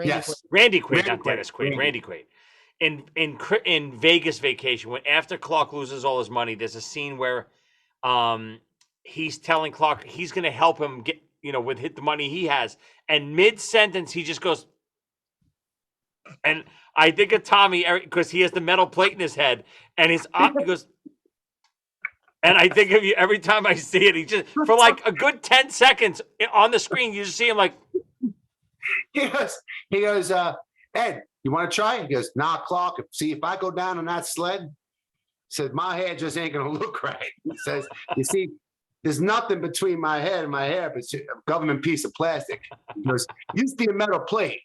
Yes. Randy Quaid, Randy not Quaid. Dennis Quaid. Randy Quaid. In Vegas Vacation, when after Clark loses all his money, there's a scene where he's telling Clark he's going to help him get, with the money he has, and mid-sentence he just goes, and I think of Tommy because he has the metal plate in his head, and he goes, and I think of you every time I see it. He just, for like a good 10 seconds on the screen, you just see him like. He goes, Ed, you want to try? He goes, nah, Clark, see, if I go down on that sled, he says, my hair just ain't going to look right. He says, you see, there's nothing between my head and my hair but a government piece of plastic. He goes, used to be a metal plate,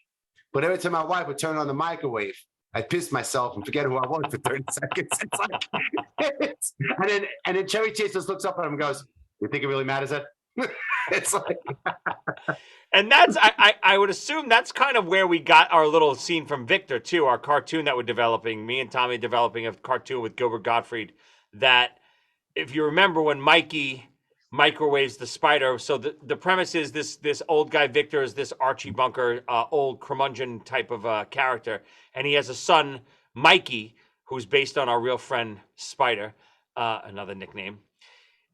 but every time my wife would turn on the microwave, I'd piss myself and forget who I was for 30 seconds. It's like, and then Cherry Chase just looks up at him and goes, you think it really matters, Ed? It's like... And that's, I would assume that's kind of where we got our little scene from Victor, too, our cartoon that we're developing, me and Tommy developing a cartoon with Gilbert Gottfried, that if you remember when Mikey microwaves the spider, so the premise is this old guy Victor is this Archie Bunker, old curmudgeon type of character, and he has a son, Mikey, who's based on our real friend Spider, another nickname,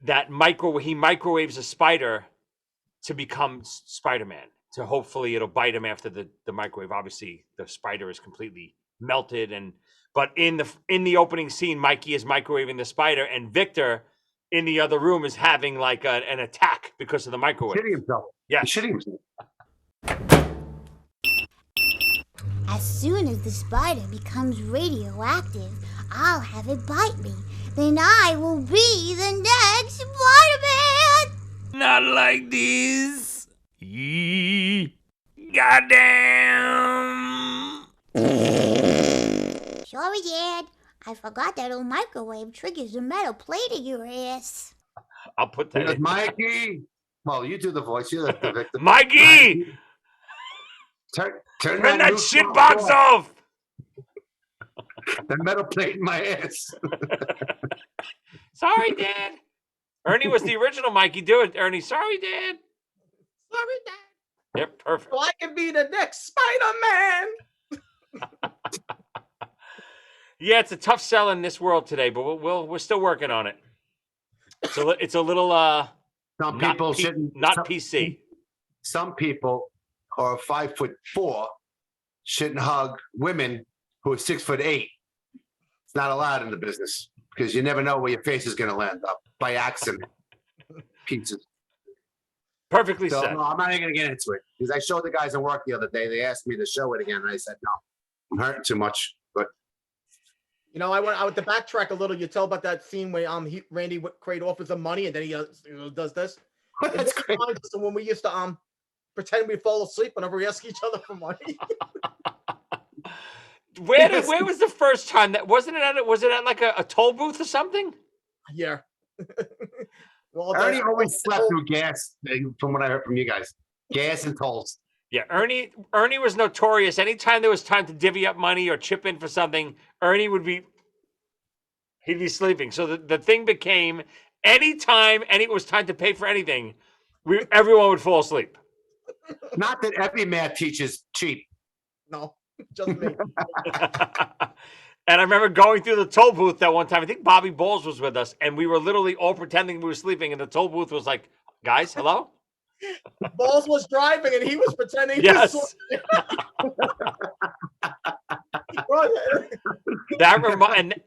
that he microwaves a spider to become Spider-Man, to hopefully it'll bite him after the microwave. Obviously, the spider is completely melted, but in the opening scene, Mikey is microwaving the spider, and Victor in the other room is having like an attack because of the microwave. Shitting himself. Yeah, He's shitting himself. As soon as the spider becomes radioactive, I'll have it bite me. Then I will be the next Spider-Man! Not like this. Goddamn. Sorry, Dad. I forgot that old microwave triggers a metal plate in your ass. I'll put that in. Mikey. Well, you do the voice. You're the victim. Mikey! Turn that shit box off! The metal plate in my ass. Sorry, Dad. Ernie was the original Mikey. Do it, Ernie. Sorry, Dad. Sorry, Dad. Yep, perfect. So I can be the next Spider-Man. Yeah, it's a tough sell in this world today, but we're still working on it. So it's a little Some people PC. Some people who are 5'4" shouldn't hug women who are 6'8". It's not allowed in the business because you never know where your face is going to land up by accident. Pizzas. Perfectly So said. no, I'm not even going to get into it because I showed the guys at work the other day. They asked me to show it again, and I said no. I'm hurting too much, but. I went to backtrack a little. You tell about that scene where Randy Quaid offers him money and then he does this. That's It great. reminds us of when we used to pretend we fall asleep whenever we ask each other for money. Where was the first time that was it at like a toll booth or something? Yeah. Well, Ernie always slept through gas, from what I heard from you guys. Gas and tolls. Yeah, Ernie was notorious. Anytime there was time to divvy up money or chip in for something, Ernie he'd be sleeping. So the thing became Anytime it was time to pay for anything, everyone would fall asleep. Not that every math teacher's cheap. No, just me. And I remember going through the toll booth that one time. I think Bobby Balls was with us, and we were literally all pretending we were sleeping, and the toll booth was like, guys, hello? Balls was driving and he was pretending. Yes.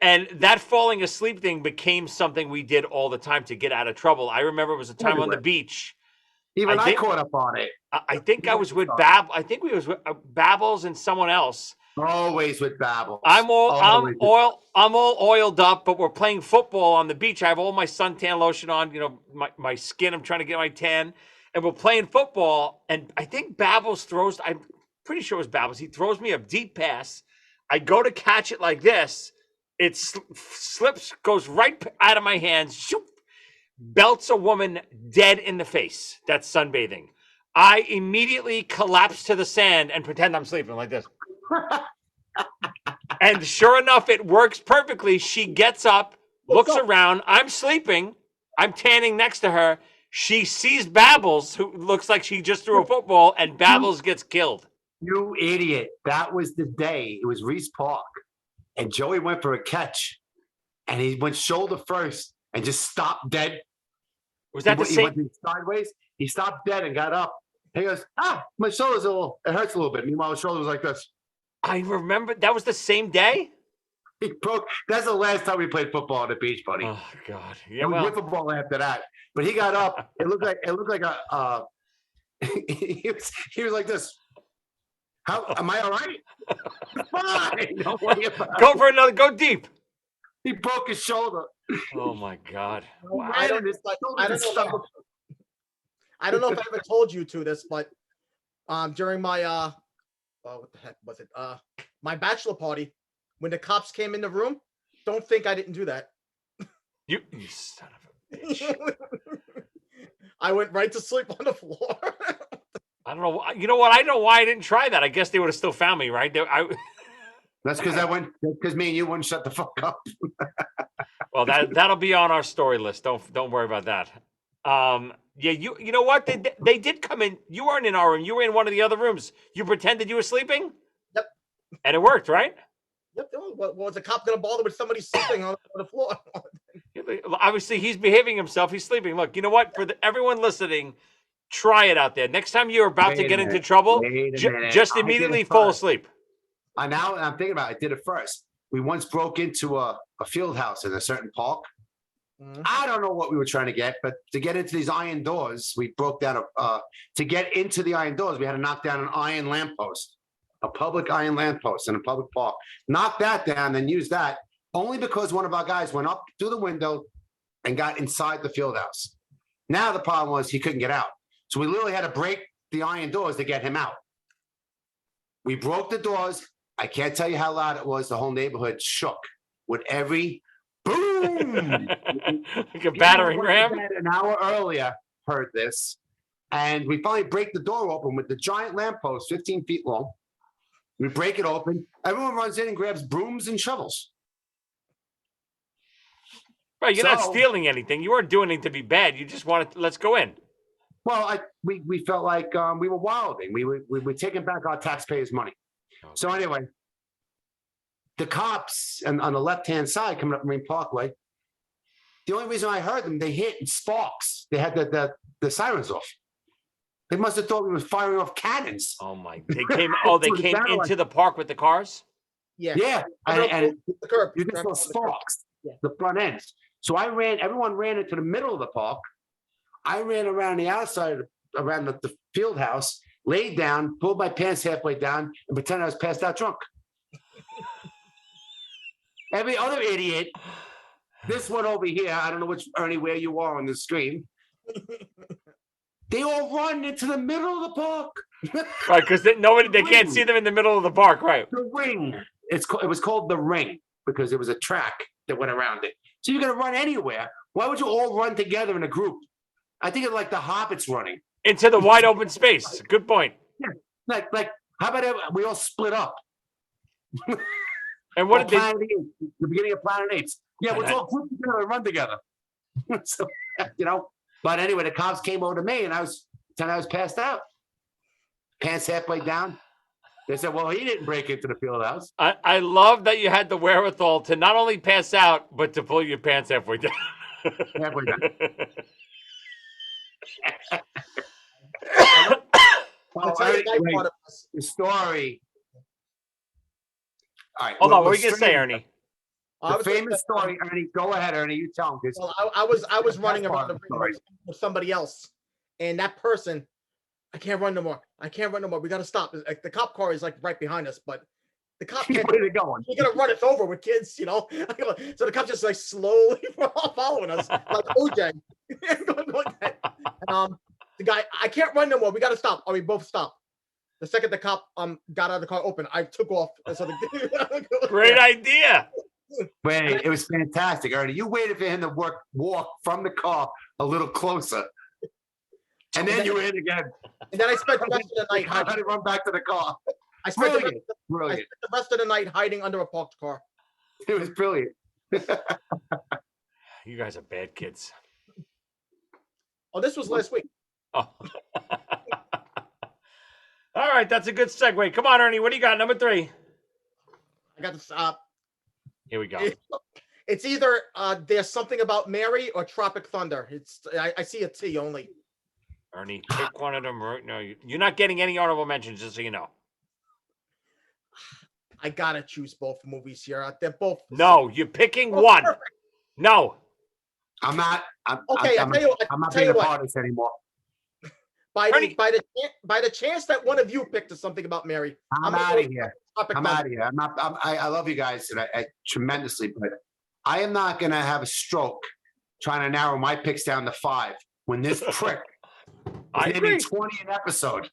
And that falling asleep thing became something we did all the time to get out of trouble. I remember it was a time on the beach. Even I caught up on it. I think I was with I think we was with Babbles and someone else. Always with Babbles. I'm all oiled up, but we're playing football on the beach. I have all my suntan lotion on, my skin. I'm trying to get my tan, and we're playing football. And I think Babbles throws. I'm pretty sure it was Babbles. He throws me a deep pass. I go to catch it like this. It slips, goes right out of my hands. Shoop, belts a woman dead in the face. That's sunbathing. I immediately collapse to the sand and pretend I'm sleeping like this. And sure enough, it works perfectly. She gets up, looks around. I'm sleeping. I'm tanning next to her. She sees Babbles, who looks like she just threw a football, and Babbles gets killed. You idiot. That was the day. It was Reese Park. And Joey went for a catch. And he went shoulder first and just stopped dead. Was that the He same? went sideways. He stopped dead and got up. He goes, my shoulder's it hurts a little bit. Meanwhile, his shoulder was like this. I remember that was the same day. He broke. That's the last time we played football on the beach, buddy. Oh God! Yeah, It was well, with football after that. But he got up. It looked like a. He was like this. How am I all right? Fine. Don't worry about it. go for another. Go deep. He broke his shoulder. Oh my God! Wow. I don't know if I ever told you to this, but during my what the heck was it? My bachelor party, when the cops came in the room, don't think I didn't do that. You son of a bitch! I went right to sleep on the floor. I don't know. You know what? I know why I didn't try that. I guess they would have still found me, right? That's because because me and you wouldn't shut the fuck up. Well, that'll be on our story list. Don't worry about that. Yeah, you know what? They did come in. You weren't in our room. You were in one of the other rooms. You pretended you were sleeping. Yep. And it worked, right? Yep. What was a cop gonna bother with somebody sleeping on the floor? Obviously, he's behaving himself. He's sleeping. Look, you know what? For everyone listening, try it out there. Next time you're about to get into trouble, just immediately fall asleep. Now I'm thinking about it. I did it first. We once broke into a field house in a certain park. Mm-hmm. I don't know what we were trying to get, but to get into these iron doors, we broke down to get into the iron doors, we had to knock down an iron lamppost, a public iron lamppost in a public park. Knock that down, then use that, only because one of our guys went up through the window and got inside the field house. Now the problem was he couldn't get out. So we literally had to break the iron doors to get him out. We broke the doors. I can't tell you how loud it was. The whole neighborhood shook with every boom. Like a battering ram. An hour earlier heard this. And we finally break the door open with the giant lamppost, 15 feet long. We break it open. Everyone runs in and grabs brooms and shovels. Right, you're not stealing anything. You weren't doing anything to be bad. You just wanted let's go in. Well, we felt like we were wilding. We were taking back our taxpayers' money. Okay. So anyway, the cops on the left-hand side coming up Marine Parkway, the only reason I heard them, they hit sparks. They had the sirens off. They must have thought we were firing off cannons. Oh my! They came into the park with the cars. Yeah. And the curb. You just saw sparks. The front ends. So everyone ran into the middle of the park. I ran around the outside, around the field house, laid down, pulled my pants halfway down, and pretended I was passed out drunk. Every other idiot, this one over here, I don't know which Ernie where you are on the screen. They all run into the middle of the park. Right, because they can't see them in the middle of the park, right? The ring. It was called the ring because it was a track that went around it. So you're going to run anywhere. Why would you all run together in a group? I think it's like the hobbits running. Into the wide open space. Good point. Yeah. Like how about we all split up? And what did the beginning of Planet Apes. Yeah, let's all group together and run together. So, but anyway, the cops came over to me and I was passed out. Pants halfway down. They said, well, he didn't break into the field house. I love that you had the wherewithal to not only pass out, but to pull your pants halfway down. Halfway down. I'll tell you the nice part of this. The story. All right. Hold on, what were you going to say, Ernie? The famous story, Ernie. Go ahead, Ernie. You tell him. Well, I was running around the ring with somebody else, and that person, I can't run no more. I can't run no more. We got to stop. Like, the cop car is like right behind us, but the cop can't. Where are they going? You're gonna run us over with kids, So the cop just like slowly following us, like OJ. The guy, I can't run no more. We got to stop. Or we both stop. The second the cop got out of the car open, I took off. So Great idea. Wait, it was fantastic, Ernie. You waited for him to walk from the car a little closer. And then you were in again. And then I spent the rest of the night I had to run back to the car. I spent Brilliant. the rest of the night hiding under a parked car. It was brilliant. You guys are bad kids. Oh, this was last week. Oh. All right, that's a good segue. Come on, Ernie. What do you got? Number 3. I got this. Here we go. It's either There's Something About Mary or Tropic Thunder. I see a T only. Ernie, pick one of them right now. You're not getting any honorable mentions, just so you know. I gotta choose both movies here. They're both. No, you're picking one. Perfect. No. I'm not. Okay, I'm not being a part of this anymore. By the chance that one of you picked Something About Mary, I'm out of here. Tropic I'm Thunder. out of here. I love you guys and I tremendously, but I am not going to have a stroke trying to narrow my picks down to 5 when this prick I is agree. naming 20 an episode.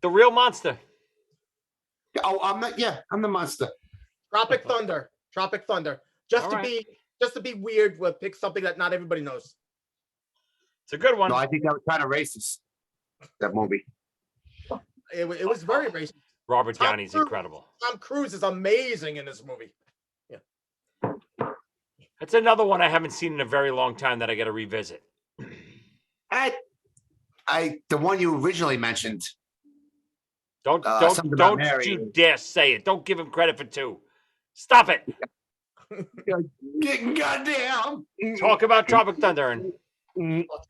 The real monster. Oh, I'm not. Yeah, I'm the monster. Tropic Thunder. Tropic Thunder. Just All to right. be weird, we'll pick something that not everybody knows. It's a good one. No, I think that was kind of racist. That movie. It was very racist. Robert Tom Downey's Cruise. incredible. Tom Cruise is amazing in this movie. That's another one I haven't seen in a very long time that I got to revisit. The one you originally mentioned. Don't Something About Mary. you dare say it. Don't give him credit for 2. Stop it. Goddamn. Talk about Tropic Thunder. And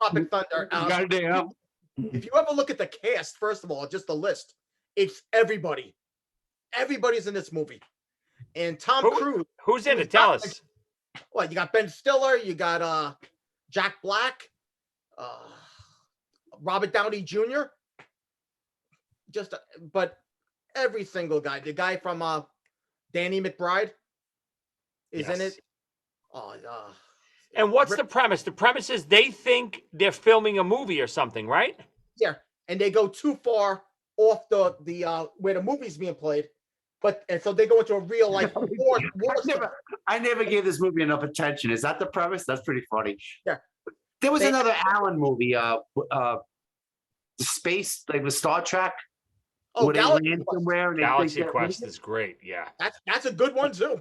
Tropic Thunder. Goddamn. If you ever look at the cast, first of all, just the list, it's everybody. Everybody's in this movie. And Tom Cruise. who's in it? Tell us. Well, you got Ben Stiller, you got Jack Black, Robert Downey Jr. But every single guy, the guy from Danny McBride is in it. And what's the premise? The premise is they think they're filming a movie or something, right? Yeah, and they go too far off the where the movie's being played, and so they go into a real life war. I never gave this movie enough attention. Is that the premise? That's pretty funny. Yeah. There was another Allen movie, space, like with Star Trek. Oh, where they Galaxy land Quest. somewhere and they Galaxy think Quest is great. Yeah. That's a good one too.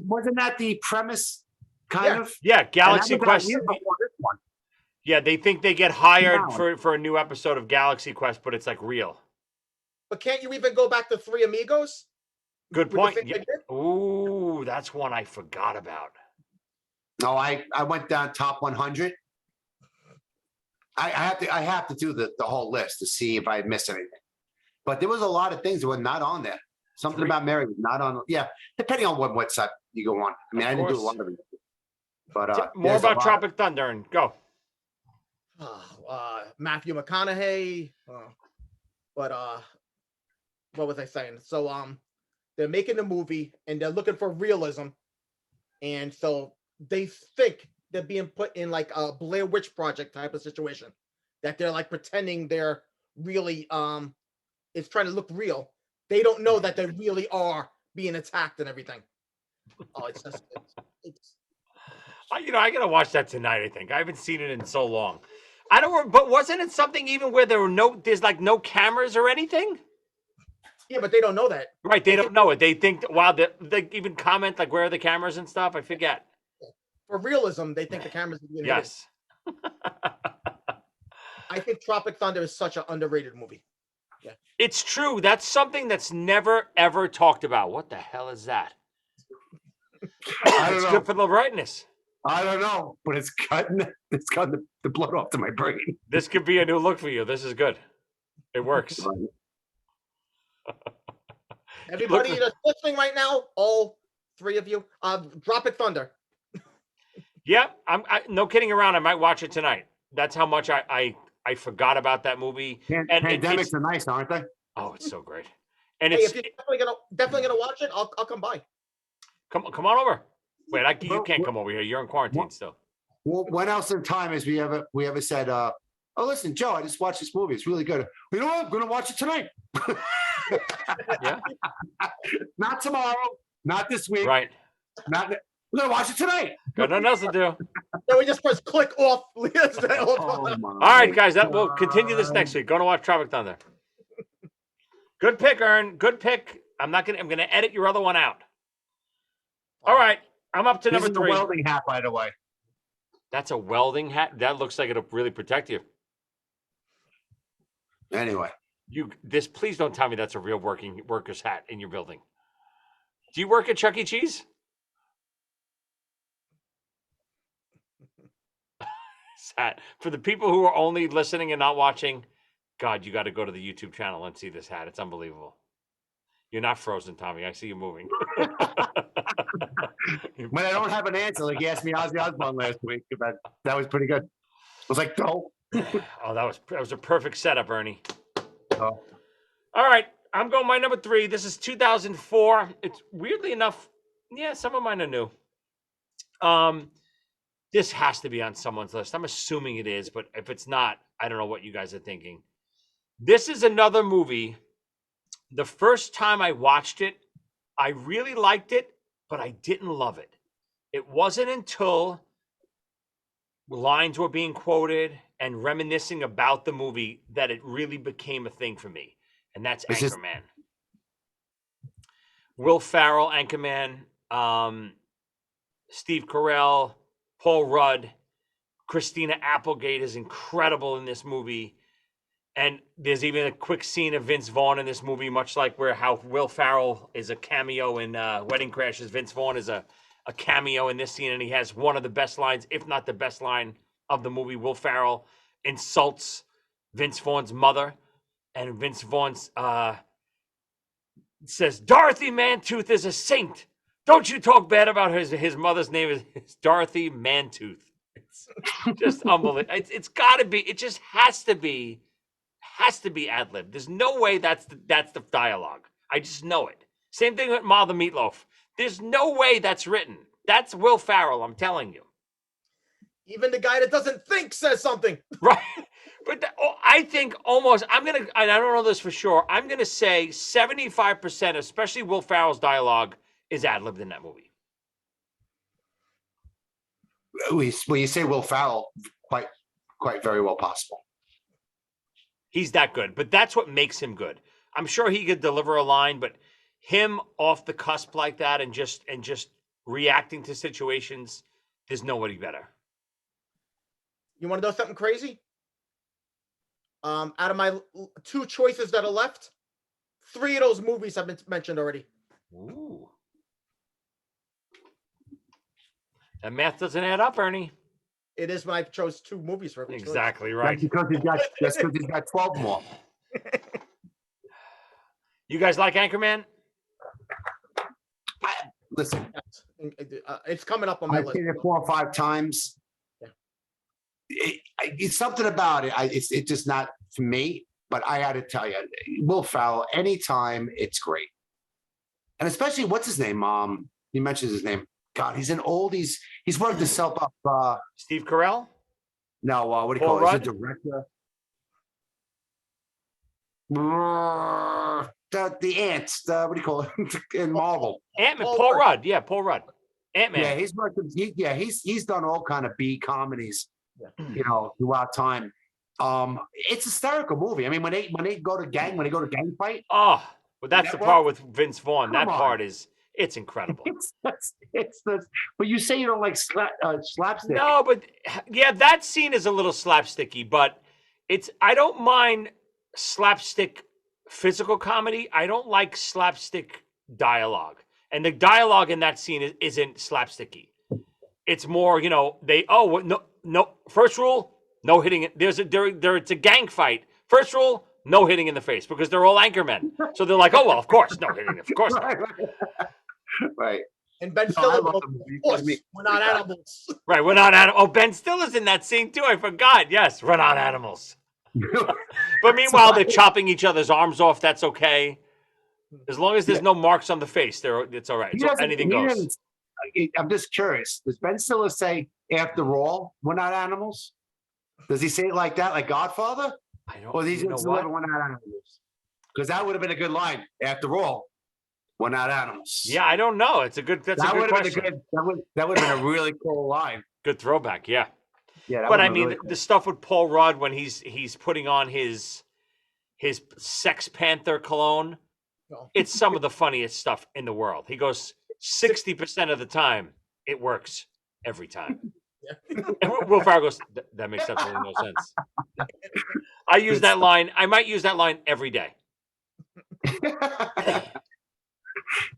wasn't that the premise? Kind of. Yeah, Galaxy And that was Quest. a year before this one. Yeah, they think they get hired Wow. for a new episode of Galaxy Quest, but it's like real. But can't you even go back to Three Amigos? Good With the point. thing Yeah. they did? Ooh, that's one I forgot about. No, I went down top 100. I have to do the whole list to see if I missed anything. But there was a lot of things that were not on there. Something About Mary was not on. Yeah, depending on what side you go on. I mean, I didn't do a lot of it. But More there's a about lot. Tropic Thunder and go. Matthew McConaughey. What was I saying? So they're making the movie and they're looking for realism, and so they think they're being put in like a Blair Witch Project type of situation, that they're like pretending they're really it's trying to look real. They don't know that they really are being attacked and everything. Oh, it's just it's I gotta watch that tonight. I think I haven't seen it in so long. I don't. But wasn't it something even where there's like no cameras or anything? yeah, but they don't know that. Right, they don't know it. They think, wow, they even comment like, where are the cameras and stuff? I forget. for realism, they think the cameras are being hidden. Yes. I think Tropic Thunder is such an underrated movie. Yeah. It's true. That's something that's never, ever talked about. What the hell is that? I don't It's know. good for the brightness. I don't know, but it's cutting the blood off to my brain. This could be a new look for you. This is good. It works. Everybody that's listening right now, all three of you, Tropic Thunder. Yeah, no kidding around. I might watch it tonight. That's how much I forgot about that movie. And Pandemics are nice, aren't they? Oh, it's so great. And Hey, it's if you're definitely gonna watch it, I'll come by. come on over. Wait, you can't come over here. You're in quarantine still. Well, when else in time has we ever said, oh, listen, Joe, I just watched this movie. It's really good. You know what? I'm going to watch it tonight. Yeah. Not tomorrow. Not this week. Right. We're going to watch it tonight. Got nothing else to do. Then we just press click off. Oh, All right, guys. We'll continue this next week. Going to watch Tropic Thunder. Good pick, Ern. Good pick. I'm gonna edit your other one out. All right. I'm up to This number is a 3. welding hat, by the way. That's a welding hat. That looks like it'll really protect you. Anyway. Please don't tell me that's a real worker's hat in your building. Do you work at Chuck E. Cheese? Hat. For the people who are only listening and not watching, God, you got to go to the YouTube channel and see this hat. It's unbelievable. You're not frozen, Tommy. I see you moving. When I don't have an answer, like you asked me Ozzy Osbourne last week, that was pretty good. I was like, no. Oh, that was a perfect setup, Ernie. Oh. All right, I'm going my number 3. This is 2004. It's weirdly enough, yeah, some of mine are new. This has to be on someone's list. I'm assuming it is, but if it's not, I don't know what you guys are thinking. This is another movie. The first time I watched it, I really liked it, but I didn't love it. It wasn't until lines were being quoted and reminiscing about the movie that it really became a thing for me. And that's Anchorman. Will Ferrell, Anchorman, Steve Carell, Paul Rudd, Christina Applegate is incredible in this movie. And there's even a quick scene of Vince Vaughn in this movie, much like how Will Ferrell is a cameo in Wedding Crashers. Vince Vaughn is a cameo in this scene, and he has one of the best lines, if not the best line of the movie. Will Ferrell insults Vince Vaughn's mother, and Vince Vaughn says, "Dorothy Mantooth is a saint. Don't you talk bad about her." His mother's name is Dorothy Mantooth. It's just unbelievable. It's got to be. It just has to be ad-lib. There's no way that's the dialogue. I just know it. Same thing with Ma the Meatloaf. There's no way that's written. That's Will Ferrell, I'm telling you. Even the guy that doesn't think says something. Right. But I think almost, and I don't know this for sure, I'm going to say 75%, especially Will Ferrell's dialogue, is ad-libbed in that movie. When you say Will Ferrell, quite very well possible. He's that good, but that's what makes him good. I'm sure he could deliver a line, but him off the cusp like that and just reacting to situations, there's nobody better. You want to know something crazy? Out of my 2 choices that are left, 3 of those movies have been mentioned already. Ooh. That math doesn't add up, Ernie. It is when I chose 2 movies for every choice. Exactly right. That's because he's got 12 more. You guys like Anchorman? Listen, It's coming up on my I've list. seen it 4 or 5 times. Yeah. It's something about it. It's just not for me. But I had to tell you, Will Ferrell, anytime, it's great. And especially, what's his name? He mentions his name. God, he's an old. He's worked himself up. Steve Carell? No, what do you Paul call it? Rudd? He's a director. The ants. What do you call it? In Marvel. Ant-Man. Paul Rudd. Yeah, Paul Rudd. Ant-Man. Yeah, he's worked. He's done all kind of B comedies. Yeah. Throughout time. It's a hysterical movie. I mean, when they go to gang fight. Oh, well, that's the part with Vince Vaughn. That Come on. part is It's incredible. But you say you don't like slapstick. No, but yeah, that scene is a little slapsticky, but I don't mind slapstick physical comedy. I don't like slapstick dialogue. And the dialogue in that scene isn't slapsticky. It's more, no, first rule, no hitting it. It's a gang fight. First rule, no hitting in the face, because they're all Anchormen. So they're like, oh, well, of course, no hitting, of course not. Right. And Ben I Stiller, love of the movie. course, I mean- we're not animals. Right, we're not animals. Oh, Ben Stiller's in that scene too. I forgot. Yes, we're not animals. But meanwhile, they're chopping each other's arms off. That's okay. As long as there's no marks on the face, it's all right. So anything goes. I'm just curious. Does Ben Stiller say, after all, we're not animals? Does he say it like that, like Godfather? I don't Or does he you know just what? deliver, we're not animals? Because that would have been a good line. After all, we're not animals. Yeah, I don't know. That's a good that question. would have been that would have been a really cool line. Good throwback, yeah. Yeah, that But would've I been mean, really cool. the stuff with Paul Rudd when he's putting on his Sex Panther cologne, No. it's some of the funniest stuff in the world. He goes 60% of the time it works every time. Yeah. And Will Ferrell goes, that makes absolutely no sense. I use that line. I might use that line every day.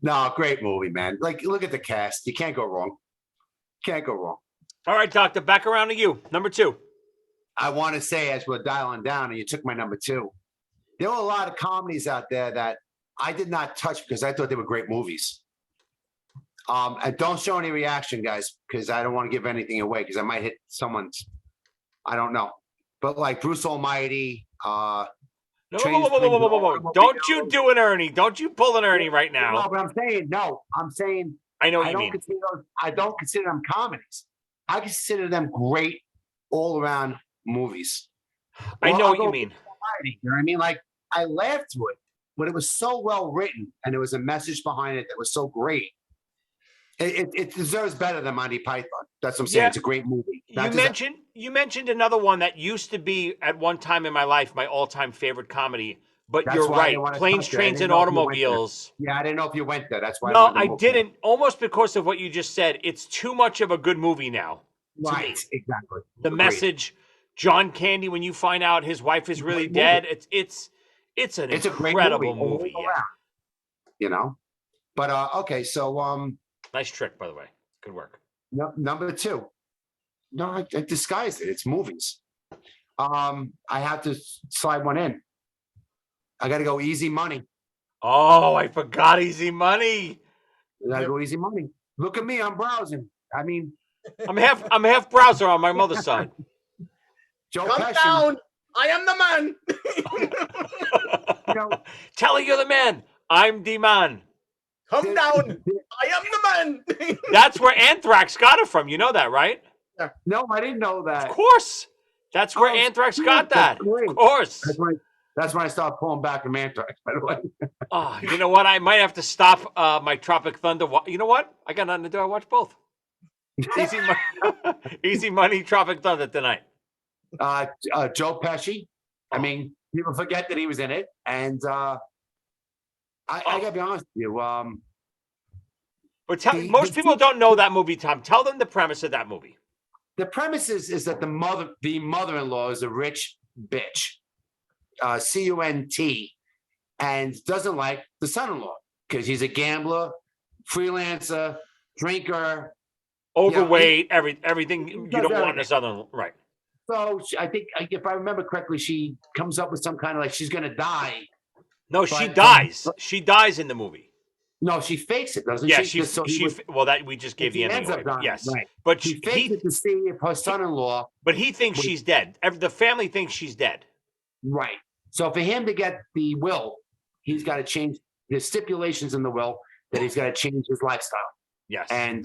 No, great movie, man. Like, look at the cast. You can't go wrong. Can't go wrong. All right, Doctor, back around to you. Number 2. I want to say, as we're dialing down, and you took my number 2, there were a lot of comedies out there that I did not touch because I thought they were great movies. And don't show any reaction, guys, because I don't want to give anything away because I might hit someone's. I don't know, but like Bruce Almighty. No, Trains, whoa. Don't you do an Ernie. Don't you pull an Ernie right No, now. but I'm saying I know what I you don't mean. consider them comedies. I consider them great all around movies. I Well, know I'll what you go mean. You know what I mean? Like, I laughed through it, but it was so well written and there was a message behind it that was so great. It deserves better than Monty Python. That's what I'm saying. Yeah. It's a great movie. You mentioned another one that used to be at one time in my life my all-time favorite comedy. But That's you're why I right. didn't wanna Planes, touch it. I Trains, didn't and know if you went there. Automobiles. Yeah, I didn't know if you went there. That's why. No, wanted to I move didn't. Almost because of what you just said. It's too much of a good movie now. there. Right, exactly. The Agreed. message, John Candy, when you find out his wife is really Great dead, it's an It's a great incredible movie. movie. all Yeah. around, You know, but okay. So Nice trick, by the way. Good work. number 2. No, I disguised it. It's movies. I have to slide one in. I got to go Easy Money. Oh, I forgot Easy Money. I got to go Easy Money. Look at me. I'm browsing. I mean, I'm half browser on my mother's side. Joe Come Pesci. down. I am the man. You know, Tell her you're the man. I'm the man. Come down. I am the man. That's where Anthrax got it from. You know that, right? no, I didn't know that. Of course. That's where Oh, Anthrax yeah, got that. that's great. Of course. That's when I started pulling back from Anthrax, by the way. Oh, you know what? I might have to stop my Tropic Thunder. You know what? I got nothing to do. I watch both. Easy Money, Tropic Thunder tonight. Joe Pesci. I mean, people forget that he was in it. And I got to be honest with you. But The- most the- people don't know that movie, Tom. Tell them the premise of that movie. The premise is that the mother-in-law is a rich bitch, CUNT, and doesn't like the son-in-law because he's a gambler, freelancer, drinker. Overweight, everything you does don't want in a everything. southern, right? So I think, if I remember correctly, she comes up with some kind of like she's gonna die. No, she But- dies. She dies in the movie. No, she fakes it, doesn't Yeah, she? Just so he she. would- Well, that we just gave he the ending ends up away. dying, Yes, right. but She fakes it to see if her son-in-law. but he thinks Wait. she's dead. The family thinks she's dead. Right. So for him to get the will, he's got to change the stipulations in the will that he's got to change his lifestyle. Yes. And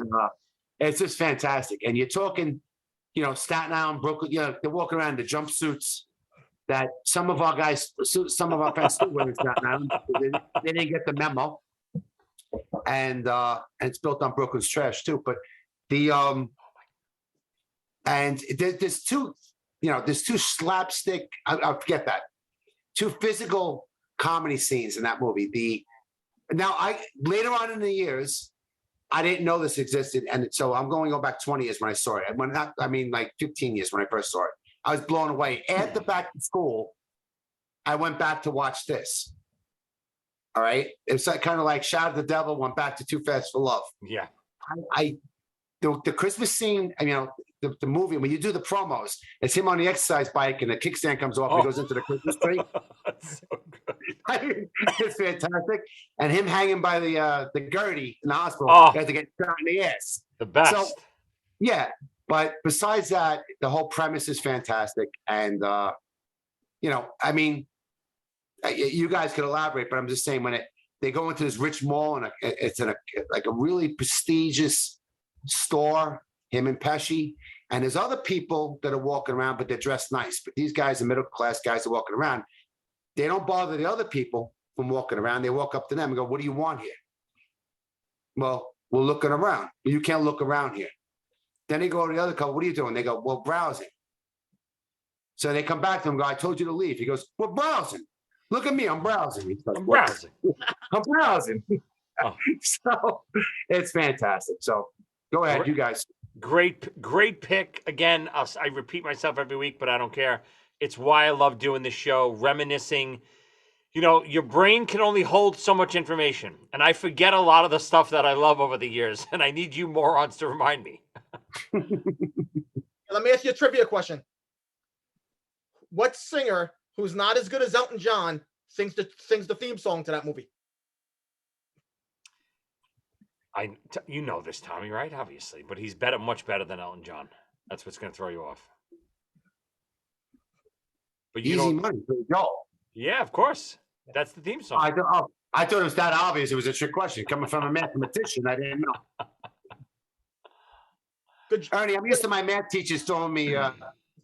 it's just fantastic. And you're talking, Staten Island, Brooklyn, they're walking around in the jumpsuits that some of our friends still wear in Staten Island. They didn't get the memo. And it's built on Brooklyn's trash too. But and there's two slapstick, I forget that. 2 physical comedy scenes in that movie. Now, later on in the years, I didn't know this existed, and so I'm going to go back 20 years when I saw it. Like 15 years when I first saw it. I was blown away. After back to school, I went back to watch this. All right, it's like, kind of like Shout at the Devil went back to Too Fast for Love. Yeah. The Christmas scene, the movie, when you do the promos, it's him on the exercise bike and the kickstand comes off and he goes into the Christmas tree. That's so good. It's fantastic. And him hanging by the Gertie in the hospital, he had to get shot in the ass. The best. So, yeah. But besides that, the whole premise is fantastic. And, you guys could elaborate, but I'm just saying they go into this rich mall and it's in a really prestigious store, him and Pesci, and there's other people that are walking around, but they're dressed nice. But these guys are middle class guys are walking around. They don't bother the other people from walking around. They walk up to them and go, "What do you want here?" Well, we're looking around. You can't look around here. Then they go to the other couple. "What are you doing?" They go, "Well, browsing." So they come back to him and go, "I told you to leave." He goes, "We're browsing. Look at me, I'm browsing." He's like, I'm browsing. I'm browsing. Oh. So it's fantastic. So go ahead, you guys. Great pick. Again, I repeat myself every week, but I don't care. It's why I love doing this show, reminiscing. Your brain can only hold so much information, and I forget a lot of the stuff that I love over the years, and I need you morons to remind me. Let me ask you a trivia question. What singer who's not as good as Elton John sings the theme song to that movie? You know this, Tommy, right? Obviously, but he's much better than Elton John. That's what's going to throw you off. But Easy money for Joel. Yeah, of course. That's the theme song. I thought it was that obvious. It was a trick question coming from a mathematician. I didn't know. Good, Ernie. I'm used to my math teachers telling me to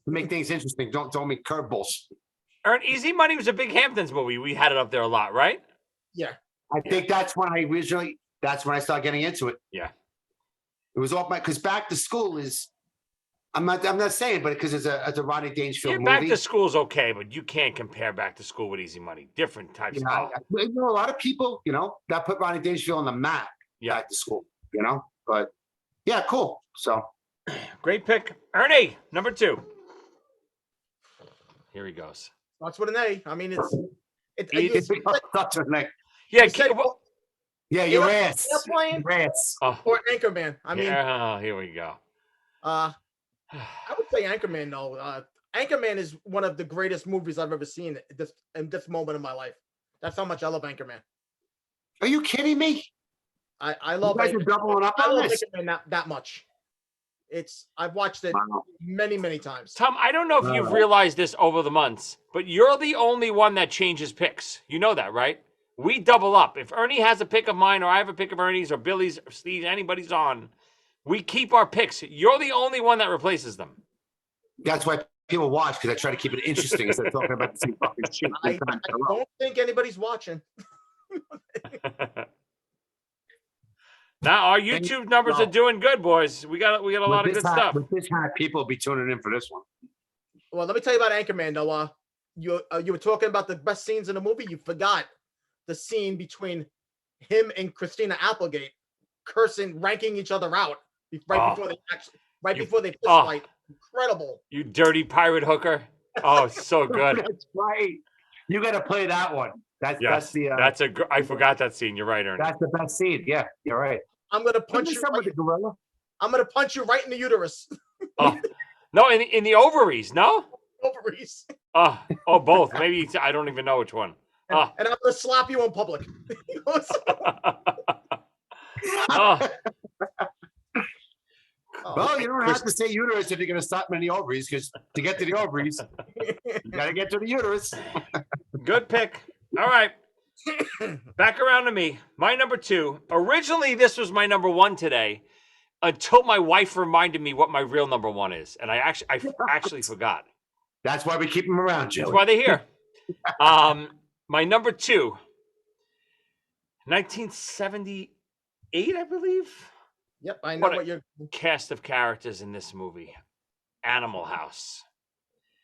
make things interesting. Don't tell me curveballs. Easy Money was a big Hamptons movie. We had it up there a lot, right? Yeah. I think that's when I started getting into it. Yeah. It was all because Back to School is. I'm not saying, but because it's a Rodney Dangerfield movie. Back to School's okay, but you can't compare Back to School with Easy Money. Different types of. A lot of people, that put Rodney Dangerfield on the map. Yeah. Back to School, but yeah, cool. So great pick, Ernie. Number 2. Here he goes. Starts with an A. I mean, it's starts with an A. Yeah, yeah, your ass. Airplane your ass. Or Anchorman. I mean, here we go. I would say Anchorman, though. Anchorman is one of the greatest movies I've ever seen in this moment of my life. That's how much I love Anchorman. Are you kidding me? I love. You guys are doubling up on this. Anchorman that much. I've watched it many, many times. Tom, I don't know if you've realized this over the months, but you're the only one that changes picks. You know that, right? We double up. If Ernie has a pick of mine, or I have a pick of Ernie's, or Billy's, or Steve, anybody's on, we keep our picks. You're the only one that replaces them. That's why people watch, because I try to keep it interesting instead of talking about the same fucking shit. I don't think anybody's watching. Now our YouTube numbers are doing good, boys. We got a lot of good stuff. With this hat, people will be tuning in for this one. Well, let me tell you about Anchorman, though. You were talking about the best scenes in the movie. You forgot the scene between him and Christina Applegate ranking each other out before they fist fight. Incredible. You dirty pirate hooker. Oh, it's so good. That's right. You got to play that one. I forgot that scene. You're right, Ernie. That's the best scene. Yeah, you're right. I'm gonna punch you. With the gorilla? I'm gonna punch you right in the uterus. No, in the ovaries. No. Ovaries. Both. Maybe I don't even know which one. And I'm gonna slap you in public. Well, you don't have to say uterus if you're going to stop in the ovaries, because to get to the ovaries, you got to get to the uterus. Good pick. All right. Back around to me. My number 2. Originally, this was my number 1 today, until my wife reminded me what my real number 1 is, and I actually forgot. That's why we keep them around, Joey. That's why they're here. My number 2, 1978, I believe. Yep, I know what you're. Cast of characters in this movie. Animal House.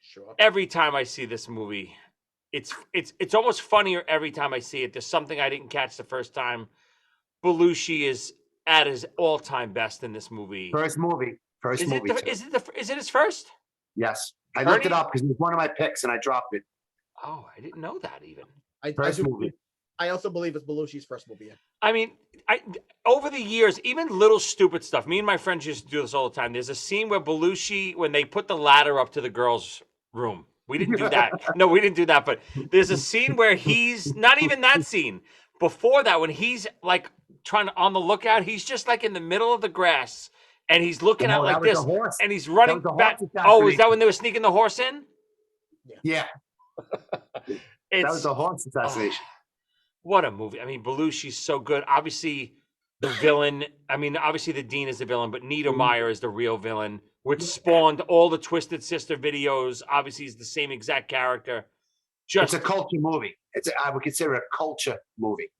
Sure. Every time I see this movie, it's almost funnier every time I see it. There's something I didn't catch the first time. Belushi is at his all-time best in this movie. First movie. Is it his first? Yes. I looked it Ernie? up because it was one of my picks and I dropped it. Oh, I didn't know that even. First movie. I also believe it's Belushi's first movie. Yeah. I mean, over the years, even little stupid stuff. Me and my friends used to do this all the time. There's a scene where Belushi, when they put the ladder up to the girls' room. We didn't do that. No, we didn't do that. But there's a scene where he's not even that scene. Before that, when he's like trying to on the lookout, he's just like in the middle of the grass and he's looking out like this, and he's running back. Oh, is that when they were sneaking the horse in? Yeah. That was the horse assassination. What a movie. I mean, Belushi's so good. Obviously, the villain, I mean, obviously the Dean is the villain, but Niedermeyer is the real villain, which spawned all the Twisted Sister videos. Obviously, he's the same exact character. It's a culture movie. I would consider it a culture movie,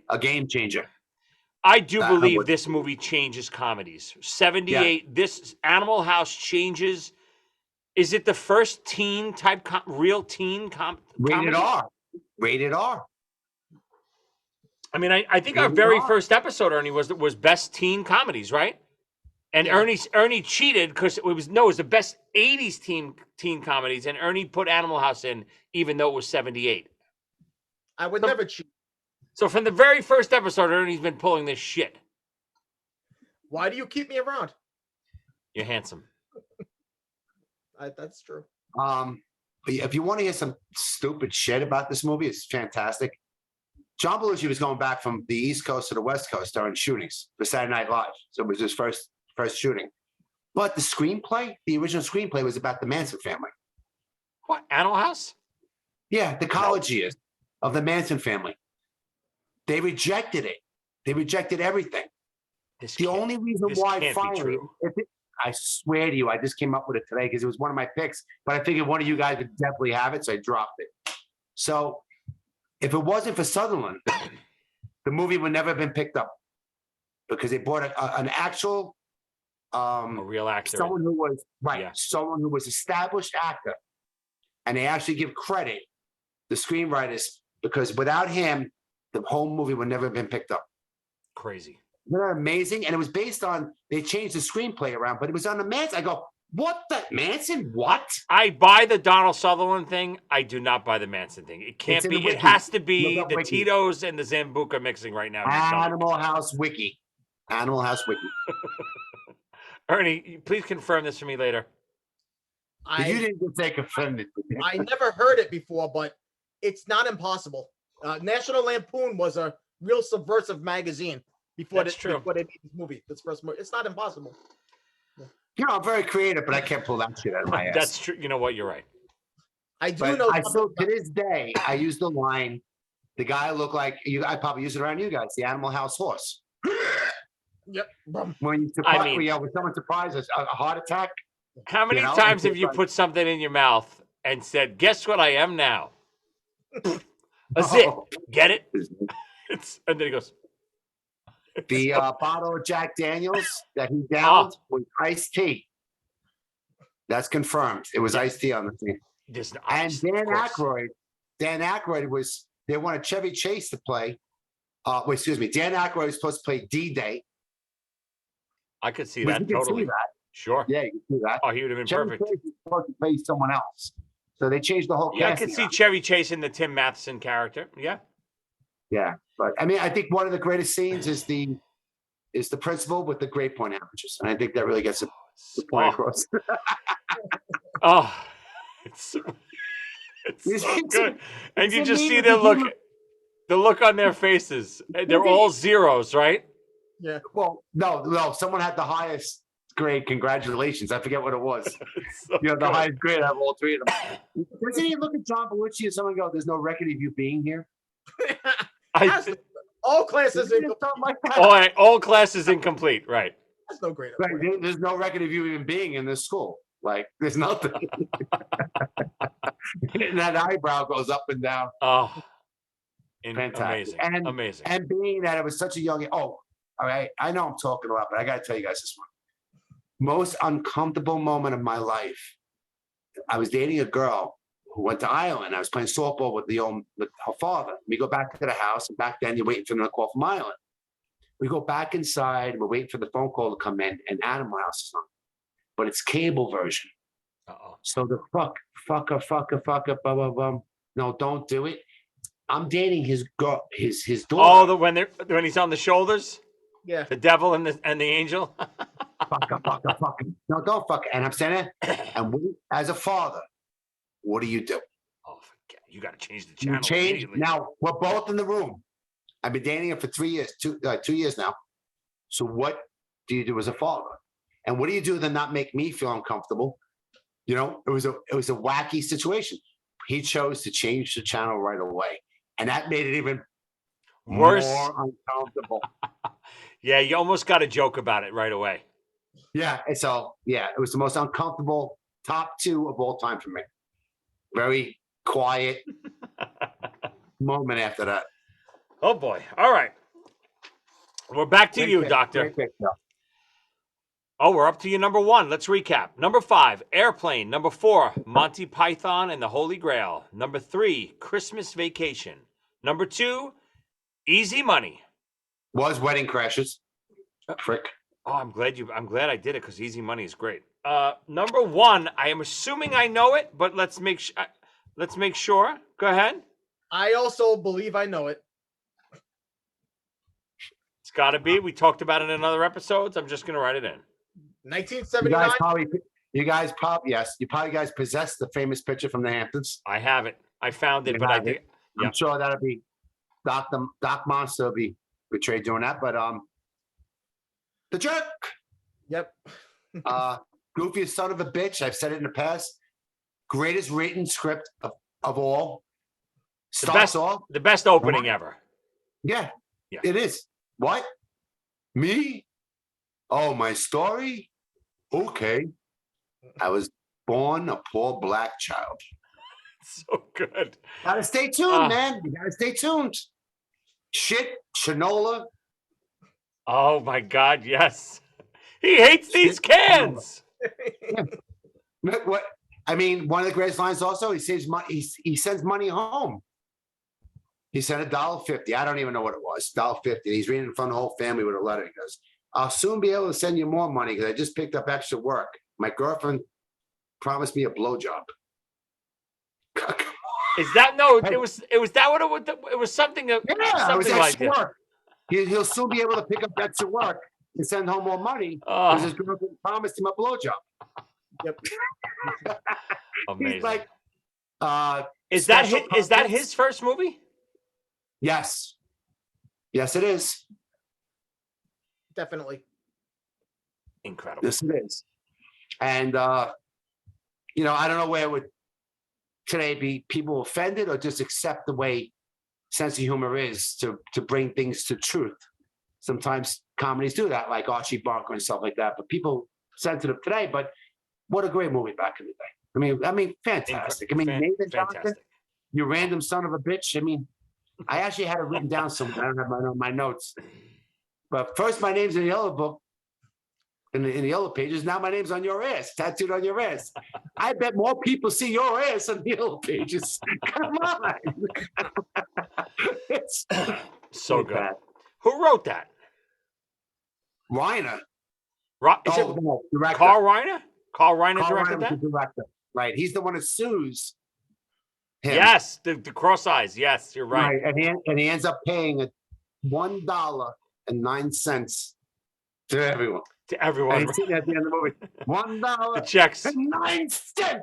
a game changer. I do believe this movie changes comedies. 78, this Animal House changes. Is it the first teen type, real teen comedy? Rated R. I mean, I think our very first episode, Ernie, was best teen comedies, right? And Ernie cheated because it was the best 80s teen comedies, and Ernie put Animal House in, even though it was 78. I would never cheat. So from the very first episode, Ernie's been pulling this shit. Why do you keep me around? You're handsome. That's true. If you want to hear some stupid shit about this movie, it's fantastic. John Belushi was going back from the East Coast to the West Coast during shootings for Saturday Night Live. So it was his first shooting. But the screenplay, the original screenplay, was about the Manson family. What? Animal House? Yeah, the college years of the family. They rejected it. They rejected everything. The only reason why finally, I swear to you, I just came up with it today because it was one of my picks, but I figured one of you guys would definitely have it, so I dropped it. So if it wasn't for Sutherland, the movie would never have been picked up because they brought an actual, a real actor, someone who was someone who was established actor, and they actually give credit the screenwriters because without him, the whole movie would never have been picked up. Crazy. Isn't that amazing? And it was based on, they changed the screenplay around, but it was on the Manson. I go, what the Manson? What? I buy the Donald Sutherland thing. I do not buy the Manson thing. It can't be. It has to be the Wiki. Tito's and the Zambuca mixing right now. Animal House Wiki. Animal House Wiki. Ernie, please confirm this for me later. You didn't just say confirm it. I never heard it before, but it's not impossible. National Lampoon was a real subversive magazine before they made this movie. This first movie. It's not impossible. You know, I'm very creative, but I can't pull that shit out of my ass. That's true. You know what? You're right. I know. I still, to this day, I use the line, the guy looked like, I probably use it around you guys, the Animal House horse. Yep. When someone surprises a heart attack. How many times have you put something in your mouth and said, guess what I am now? That's it. Get it? And then he goes. The bottle of Jack Daniels that he downed was iced tea. That's confirmed. It was iced tea on the thing. And Dan Aykroyd was, they wanted Chevy Chase to play. Dan Aykroyd was supposed to play D-Day. I could see that totally. See that. Sure. Yeah, you can see that. Oh, he would have been Chevy perfect. Chase was supposed to play someone else. So they changed the whole Yeah, I could see Chevy Chase in the Tim Matheson character. Yeah. Yeah, but I mean, I think one of the greatest scenes is the principal with the grade point averages, and I think that really gets the point across. It's so good, and you just see the look on their faces. They're all zeros, right? Yeah. Well, no, someone had the highest grade. Congratulations! I forget what it was. The highest grade out of all three of them. Doesn't he look at John Belushi and someone go, "There's no record of you being here." All classes all classes incomplete, right? That's no great. Right. There's no record of you even being in this school. Like, there's nothing. And that eyebrow goes up and down. Oh, fantastic. Amazing. And being that it was such a young, all right, I know I'm talking a lot, but I got to tell you guys this one. Most uncomfortable moment of my life. I was dating a girl who went to Ireland. I was playing softball with with her father. We go back to the house, and back then you're waiting for them to call from Ireland. We go back inside. We're waiting for the phone call to come in, and Animal House is on, but it's cable version. Uh-oh. So the fucker, blah, blah, blah. No, don't do it. I'm dating his girl, his daughter. Oh, when he's on the shoulders, Yeah. the devil and the angel. Fucker. No, don't fuck. And I'm saying it. And as a father, what do you do? Oh, you got to change the channel. You change. immediately. Now we're both in the room. I've been dating her for 3 years, 2 years now. So what do you do as a father? And what do you do to not make me feel uncomfortable? You know, it was a wacky situation. He chose to change the channel right away, and that made it even Worse. more uncomfortable. Yeah, you almost got a joke about it right away. Yeah, and so yeah, it was the most uncomfortable top 2 of all time for me. Very quiet moment after that. Oh boy! All right, we're back to you, pick, Doctor. great pick, though. Oh, we're up to your number 1. Let's recap. Number 5, Airplane. Number 4, Monty Python and the Holy Grail. Number 3, Christmas Vacation. Number 2, Easy Money. Was Wedding Crashers. Frick. Oh, I'm glad I did it because Easy Money is great. Number 1, I am assuming I know it, but let's make sure. Go ahead. I also believe I know it. It's got to be. We talked about it in other episodes. I'm just gonna write it in. 1979. You guys possess the famous picture from the Hamptons. I have it. I found it, You but I have think it. I'm sure that'll be Doc Monster will be betrayed doing that. But the jerk, Yep. goofiest son of a bitch. I've said it in the past. Greatest written script of all. Starts off. the best opening ever. Yeah, Yeah. it is. What? Me? Oh, my story? Okay. I was born a poor black child. So good. Gotta stay tuned, man. You gotta stay tuned. Shit, Shinola. Oh my God, yes. He hates these cans. What? I mean, one of the greatest lines also, he saves money. He sends money home. He sent $1.50. I don't even know what it was. $1.50. He's reading in front of the whole family with a letter. He goes, I'll soon be able to send you more money because I just picked up extra work. My girlfriend promised me a blowjob. Is that no? It was that what it was something. Yeah, it was something like extra that. work. He'll soon be able to pick up extra work and send home more money Oh. because his girlfriend promised him a blowjob. Yep. Amazing. He's like, is that special his first movie? yes. Yes, it is. Definitely. Incredible. Yes, it is. And, I don't know where it would today be people offended or just accept the way sense of humor is to bring things to truth. Sometimes comedies do that, like Archie Bunker and stuff like that, but people sensitive today, but what a great movie back in the day. I mean, fantastic. Nathan Johnson, Fantastic. you random son of a bitch. I mean, I actually had it written down somewhere. I don't have my notes. But first, my name's in the yellow book, in the yellow pages. Now my name's on your ass, tattooed on your ass. I bet more people see your ass on the yellow pages. Come on. It's So good. bad. Who wrote that? Reiner. Is it No, director. Carl Reiner? Carl Reiner Carl directed Reiner was that? the director. Right. He's the one that sues him. Yes, the cross eyes. Yes, you're right. And he ends up paying $1.09 to everyone. To everyone. And he's sitting at the end of the movie. The checks. $1.09.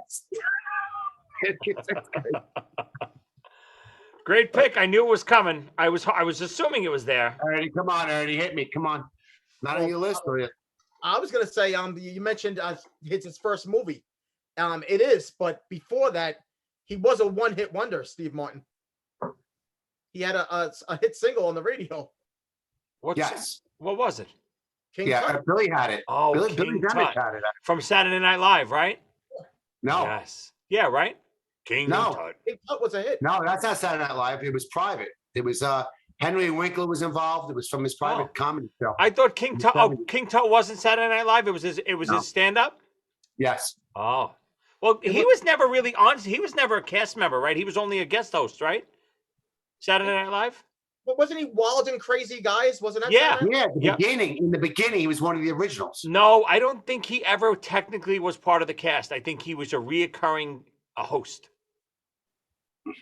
Great pick. I knew it was coming. I was assuming it was there. Ernie, come on, Ernie, hit me. Come on. Not on your list, are you? I was gonna say, you mentioned it's his first movie. It is, but before that, he was a one-hit wonder, Steve Martin. He had a hit single on the radio. What was it? King Yeah, Tut. Billy had it. Oh, Billy King Dennis Tut. had it. From Saturday Night Live, right? No, Yes. Yeah, right? King No. Tut. King Tut was a hit. no, that's not Saturday Night Live. It was private. It was Henry Winkler was involved. It was from his private comedy show. I thought King Tut. Oh, King Tut wasn't Saturday Night Live. It was his stand-up. Yes. Oh, Well, he was never really on. He was never a cast member, right? He was only a guest host, right? Saturday Night Live. But wasn't he Wild and Crazy Guys? Wasn't that? Yeah. Saturday Night? Yeah, Yep. in the beginning, he was one of the originals. No, I don't think he ever technically was part of the cast. I think he was a reoccurring host.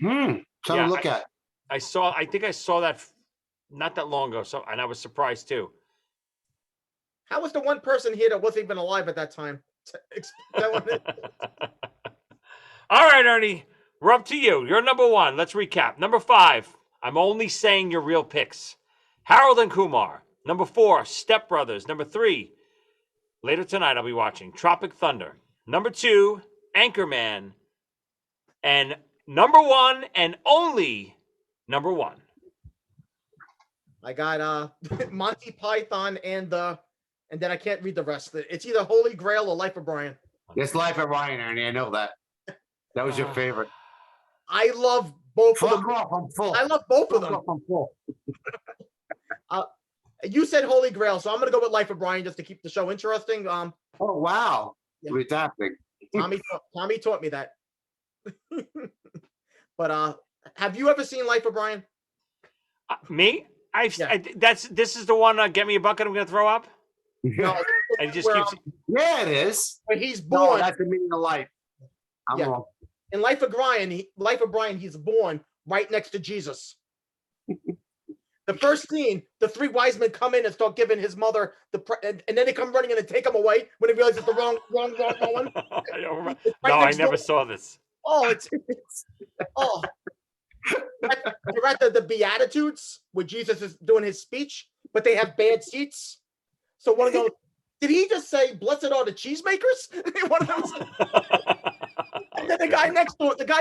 Something to look at. I think I saw that not that long ago. So, and I was surprised too. How was the one person here that wasn't even alive at that time? All right, Ernie, we're up to you. You're number 1. Let's recap. Number 5, I'm only saying your real picks. Harold and Kumar. Number 4, Step Brothers. Number 3, later tonight I'll be watching Tropic Thunder. Number 2, Anchorman. And number 1 and only number 1. I got Monty Python and then I can't read the rest. It's either Holy Grail or Life of Brian. It's Life of Ryan, Ernie. I know that. That was your favorite. I love both of them. I'm full. I love both of them. I'm full. You said Holy Grail, so I'm gonna go with Life of Brian just to keep the show interesting. Oh wow, Yeah. with that thing. Tommy taught me that. But have you ever seen Life of Brian? Me? Yeah. This is the one. Get me a bucket. I'm gonna throw up. No, And he just where, keeps. Yeah, it is. where he's No, born that's the meaning of life. I'm Yeah. wrong. in Life of Brian. He's born right next to Jesus. The first scene, the 3 wise men come in and start giving his mother and then they come running in and take him away when they realize it's the wrong one. I don't remember. It's right No, I next never door. saw this. Oh, it's oh. You're at the Beatitudes where Jesus is doing his speech, but they have bad seats. So one of them, did he just say, "Blessed are the cheesemakers"? One of them. And then the guy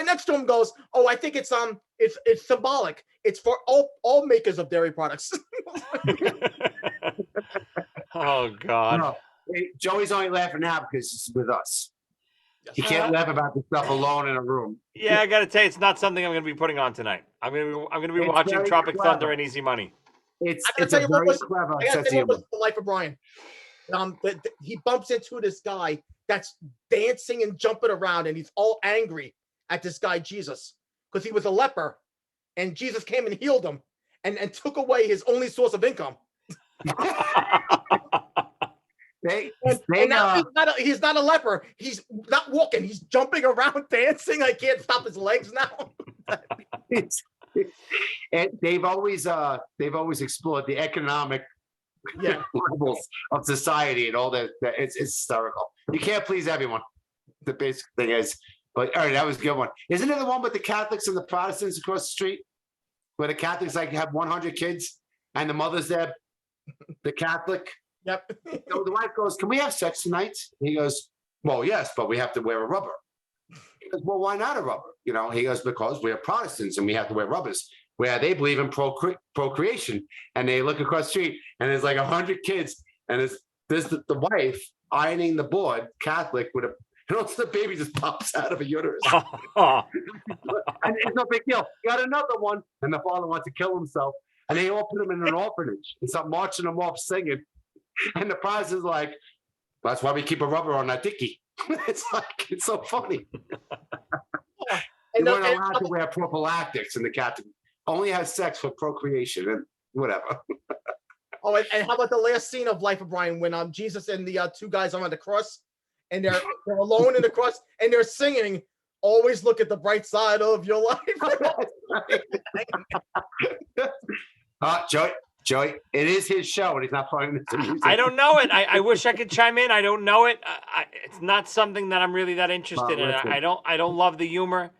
next to him goes, "Oh, I think it's symbolic. It's for all makers of dairy products." Oh God. No, Joey's only laughing now because it's with us. He can't laugh about this stuff alone in a room. Yeah, I got to tell you, it's not something I'm going to be putting on tonight. I'm going to be It's watching very Tropic clever. Thunder and Easy Money. It's I gotta a tell you what very was- clever I gotta sense of say what humor. was the Life of Brian. He bumps into this guy that's dancing and jumping around, and he's all angry at this guy Jesus because he was a leper, and Jesus came and healed him, and took away his only source of income. They, And now he's not a leper. He's not walking. He's jumping around, dancing. I can't stop his legs now. and they've always explored the economic Yeah. levels of society and all that. It's hysterical. You can't please everyone. The basic thing is, but all right, that was a good one. Isn't it the one with the Catholics and the Protestants across the street, where the Catholics like have 100 kids and the mother's there, the Catholic? Yep. So the wife goes, "Can we have sex tonight?" He goes, "Well, yes, but we have to wear a rubber." He goes, "Well, why not a rubber?" He goes, "Because we're Protestants and we have to wear rubbers." Where they believe in procreation, and they look across the street and there's like 100 kids, and there's the wife ironing the board, Catholic, with the baby just pops out of a uterus. And it's no big deal. Got another one, and the father wants to kill himself, and they all put him in an orphanage and start marching them off singing. And the prize is like, "That's why we keep a rubber on that dicky." It's so funny. They weren't allowed to wear prophylactics, and the Catholic only had sex for procreation and whatever. Oh, and how about the last scene of Life of Brian when Jesus and the 2 guys are on the cross, and they're alone in the cross, and they're singing, "Always look at the bright side of your life." Joey, it is his show, and he's not playing this music. I don't know it. I wish I could chime in. I don't know it. It's not something that I'm really that interested in. Listen. I don't love the humor.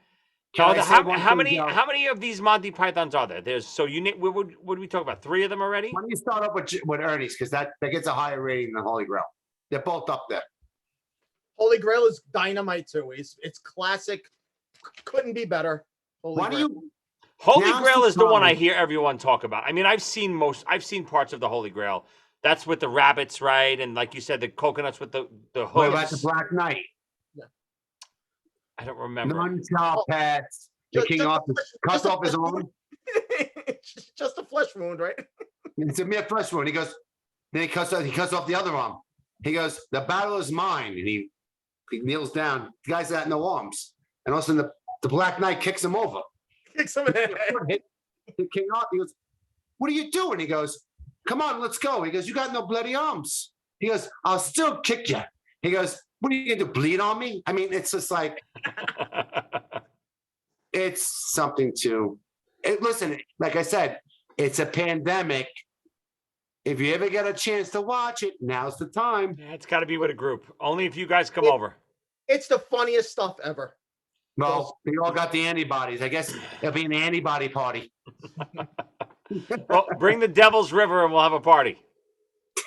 Can I say one How thing, Joe? many of these Monty Pythons are there? There's what did we talk about? 3 of them already? Why don't you start up with Ernie's, because that gets a higher rating than Holy Grail. They're both up there. Holy Grail is dynamite too. It's classic. Couldn't be better. Holy Why do Grail. you? Holy Now's Grail the is the one I time. hear everyone talk about. I mean, I've seen parts of the Holy Grail. That's with the rabbits, right? And like you said, the coconuts with the What hoods. about the Black Knight? I don't remember. Non-child pets. The king cuts off his arm. Just a flesh wound, right? It's a mere flesh wound. He goes, then he cuts off the other arm. He goes, "The battle is mine," and he He kneels down. The guy's got no arms. And all of a sudden, the Black Knight kicks him over. Kicks him in the head. Hit King Arthur. He goes, what are you doing? He goes, come on, let's go. He goes, you got no bloody arms. He goes, I'll still kick you. He goes, what are you going to do, bleed on me? I mean, it's just like, it's something to, listen, like I said, it's a pandemic. If you ever get a chance to watch it, now's the time. Yeah, it's got to be with a group. Only if you guys come over. It's the funniest stuff ever. Well, we all got the antibodies. I guess it'll be an antibody party. Well, bring the Devil's River and we'll have a party.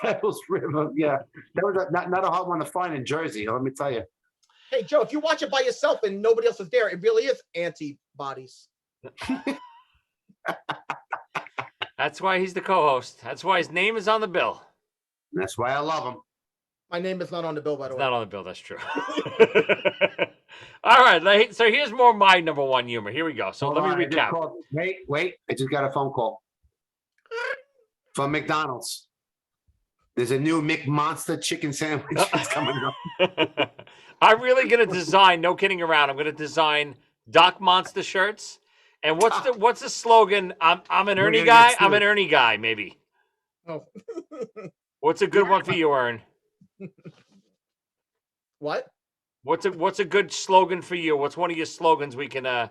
Devil's River, yeah. That was not a hard one to find in Jersey, let me tell you. Hey, Joe, if you watch it by yourself and nobody else is there, it really is antibodies. That's why he's the co-host. That's why his name is on the bill. That's why I love him. My name is not on the bill, by the It's way. not on the bill. That's true. All right. So here's more my number one humor. Here we go. So let me recap. Wait. I just got a phone call from McDonald's. There's a new McMonster chicken sandwich that's coming up. I'm really gonna design. No kidding around. I'm gonna design Doc Monster shirts. And what's the slogan? I'm an Ernie guy. I'm an Ernie guy. Maybe. Oh. What's a good one for you, Ern? What? What's a good slogan for you? What's one of your slogans we can How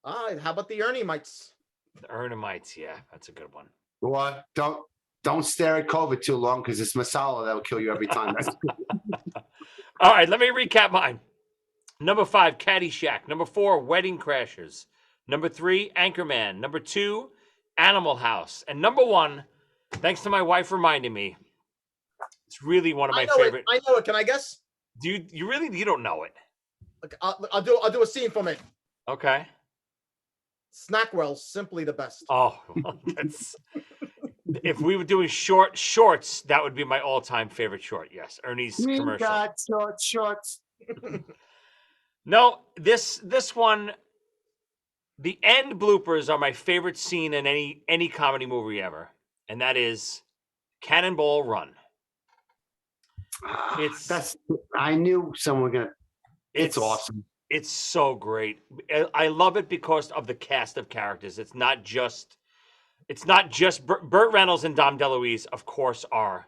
about the Ernie mites? the Ernemites, yeah, that's a good one. Well, don't stare at COVID too long because it's masala that will kill you every time. All right, let me recap mine. Number 5, Caddyshack. Number 4, Wedding Crashers. Number 3, Anchorman. Number 2, Animal House. And number 1, thanks to my wife reminding me, it's really one of my favorite. I know it. Can I guess? Do you really? You don't know it? Like, I'll do a scene from it. Okay. Snackwell's simply the best. Oh, well, that's. If we were doing shorts, that would be my all-time favorite short. Yes, Ernie's commercial. Got shorts. No, this one, the end bloopers are my favorite scene in any comedy movie ever, and that is Cannonball Run. I knew someone was gonna. It's awesome. It's so great. I love it because of the cast of characters. It's not just Burt Reynolds and Dom DeLuise, of course, are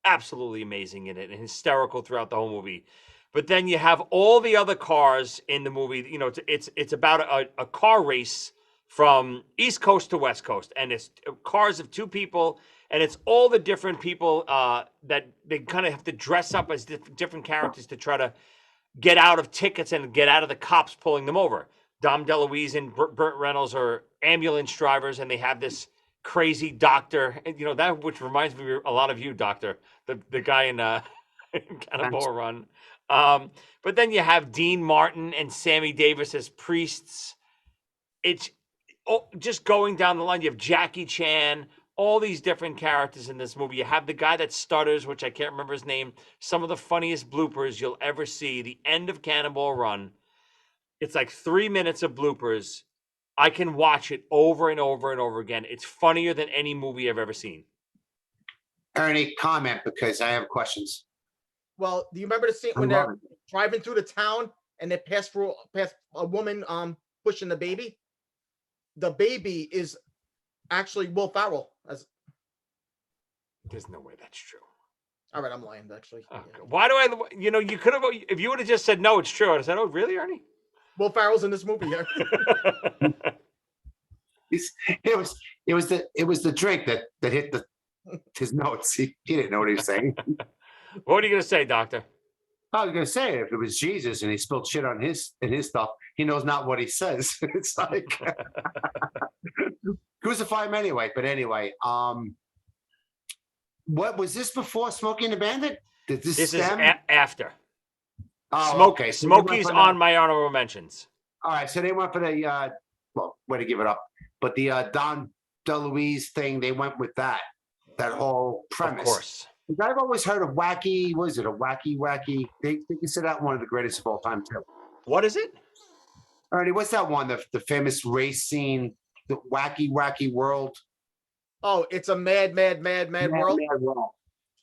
absolutely amazing in it and hysterical throughout the whole movie. But then you have all the other cars in the movie. You know, it's about a car race from East Coast to West Coast, and it's cars of two people, and it's all the different people that they kind of have to dress up as different characters to try to get out of tickets and get out of the cops pulling them over. Dom DeLuise and Burt Reynolds are ambulance drivers, and they have this crazy doctor, you know, that which reminds me a lot of you, Doctor, the guy in Cannonball Run. But then you have Dean Martin and Sammy Davis as priests. It's just going down the line. You have Jackie Chan, all these different characters in this movie. You have the guy that stutters, which I can't remember his name. Some of the funniest bloopers you'll ever see. The end of Cannonball Run. It's like 3 minutes of bloopers. I can watch it over and over and over again. It's funnier than any movie I've ever seen. Ernie, comment because I have questions. Well, do you remember the scene when they're driving through the town and they pass a woman pushing the baby? The baby is actually Will Ferrell. There's no way that's true. All right, I'm lying, actually. Oh, yeah. Why do I? You know, you could have. If you would have just said no, it's true. I'd have said, "Oh, really, Ernie?" Will Ferrell's in this movie. Yeah. It was the drink that hit his notes. He didn't know what he was saying. What are you gonna say, Doctor? I was gonna say if it was Jesus and he spilled shit on his stuff, he knows not what he says. It's like crucify him anyway. But anyway, what was this before Smokey and the Bandit? Did this is after. Oh, okay. So Smokey's on my honorable mentions. All right, so they went for the way to give it up, but the Don DeLuise thing, they went with that whole premise. Of course. I've always heard of Wacky. What is it? A Wacky? They consider that one of the greatest of all time too. What is it? Ernie, what's that one? The famous race scene, the Wacky World. Oh, it's a mad world. Mad world.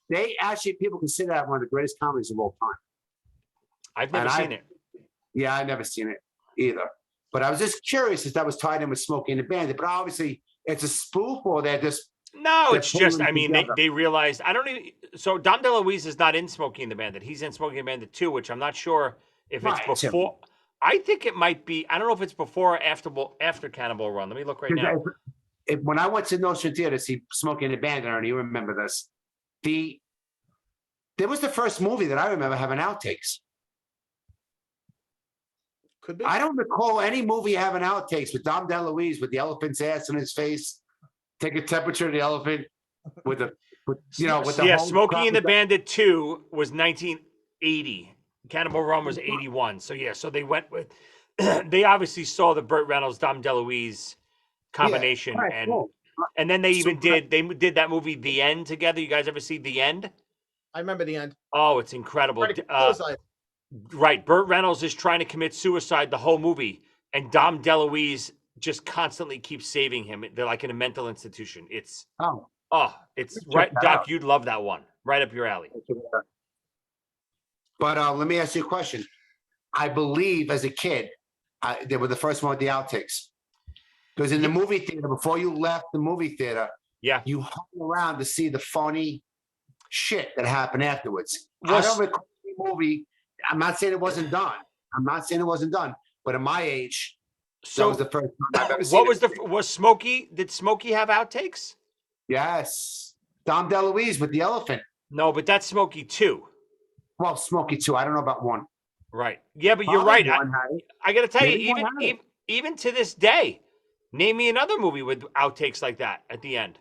They actually, people consider that one of the greatest comedies of all time. I've never seen it. Yeah, I've never seen it either. But I was just curious if that was tied in with Smokey and the Bandit. But obviously, it's a spoof, or they're just. No, They're it's just, pulling I mean, together. they realized, I don't even, so Dom DeLuise is not in Smokey and the Bandit. He's in Smokey and the Bandit 2, which I'm not sure if Right, it's before. I think it might be, I don't know if it's before or after Cannonball Run. Let me look right now. When I went to Nostrand Theater to see Smokey and the Bandit, Ernie, you remember this. There was the first movie that I remember having outtakes. Could be. I don't recall any movie having outtakes with Dom DeLuise with the elephant's ass in his face, take a temperature of the elephant with the Yeah, whole Smokey and the crop- Bandit 2 was 1980. Cannonball Run was 81. So yeah, so they went with, they obviously saw the Burt Reynolds, Dom DeLuise combination. right, and cool. and then they So- even did that movie The End together. You guys ever see The End? I remember the end. Oh, it's incredible. Suicide. Right. Burt Reynolds is trying to commit suicide the whole movie, and Dom DeLuise just constantly keeps saving him. They're like in a mental institution. It's it's right, that Doc. out. You'd love that one. Right up your alley. But let me ask you a question. I believe as a kid, they were the first one with the outtakes. Because in the movie theater, before you left the movie theater, Yeah. you hung around to see the funny shit that happened afterwards. I Was- don't recall the movie. I'm not saying it wasn't done. But at my age, that So was the first time I've ever seen what was it. was Smokey? Did Smokey have outtakes? Yes. Dom DeLuise with the elephant. No, but that's Smokey 2. Well, Smokey too. I don't know about one. Right. Yeah, but you're Probably right. one had it. I got to tell you, Maybe one had it. even to this day, name me another movie with outtakes like that at the end.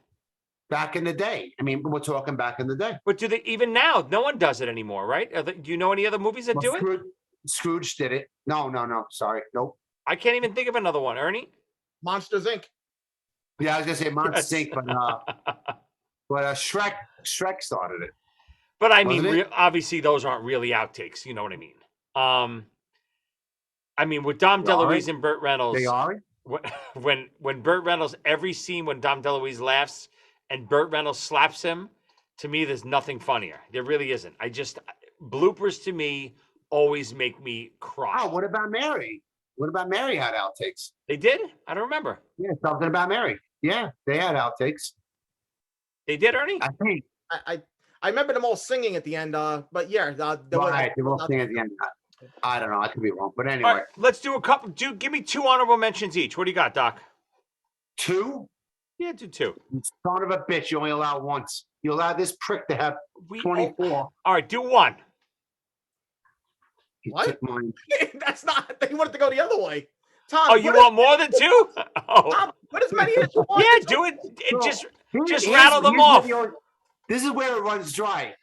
Back in the day. I mean, we're talking back in the day. But do they even now? No one does it anymore, right? Do you know any other movies that do it? Scrooge did it. No. Sorry. Nope. I can't even think of another one. Ernie? Monsters Inc. Yeah, I was gonna say Monster Yes. Inc., but Shrek started it. But I mean, Wasn't it? obviously those aren't really outtakes. You know what I mean? I mean, with Dom They are. DeLuise and Burt Reynolds, They are. when Burt Reynolds, every scene when Dom DeLuise laughs and Burt Reynolds slaps him, to me, there's nothing funnier. There really isn't. Bloopers to me always make me cry. Oh, what about Mary? What about Mary had outtakes? They did? I don't remember. Yeah, something about Mary. Yeah, they had outtakes. They did, Ernie? I think. I remember them all singing at the end. But yeah, there was- Right, they were all singing at the end. I don't know. I could be wrong, but anyway, All right, let's do a couple. Give me 2 honorable mentions each. What do you got, Doc? 2. Yeah, do 2. Son of a bitch! You only allow once. You allow this prick to have 24. All right, do 1. He What? took mine. That's not. They wanted to go the other way. Tom, Oh, you want more than 2? Oh, Tom, put as many as you want. yeah, do it. So, Just here's- rattle them here's off. where this is where it runs dry.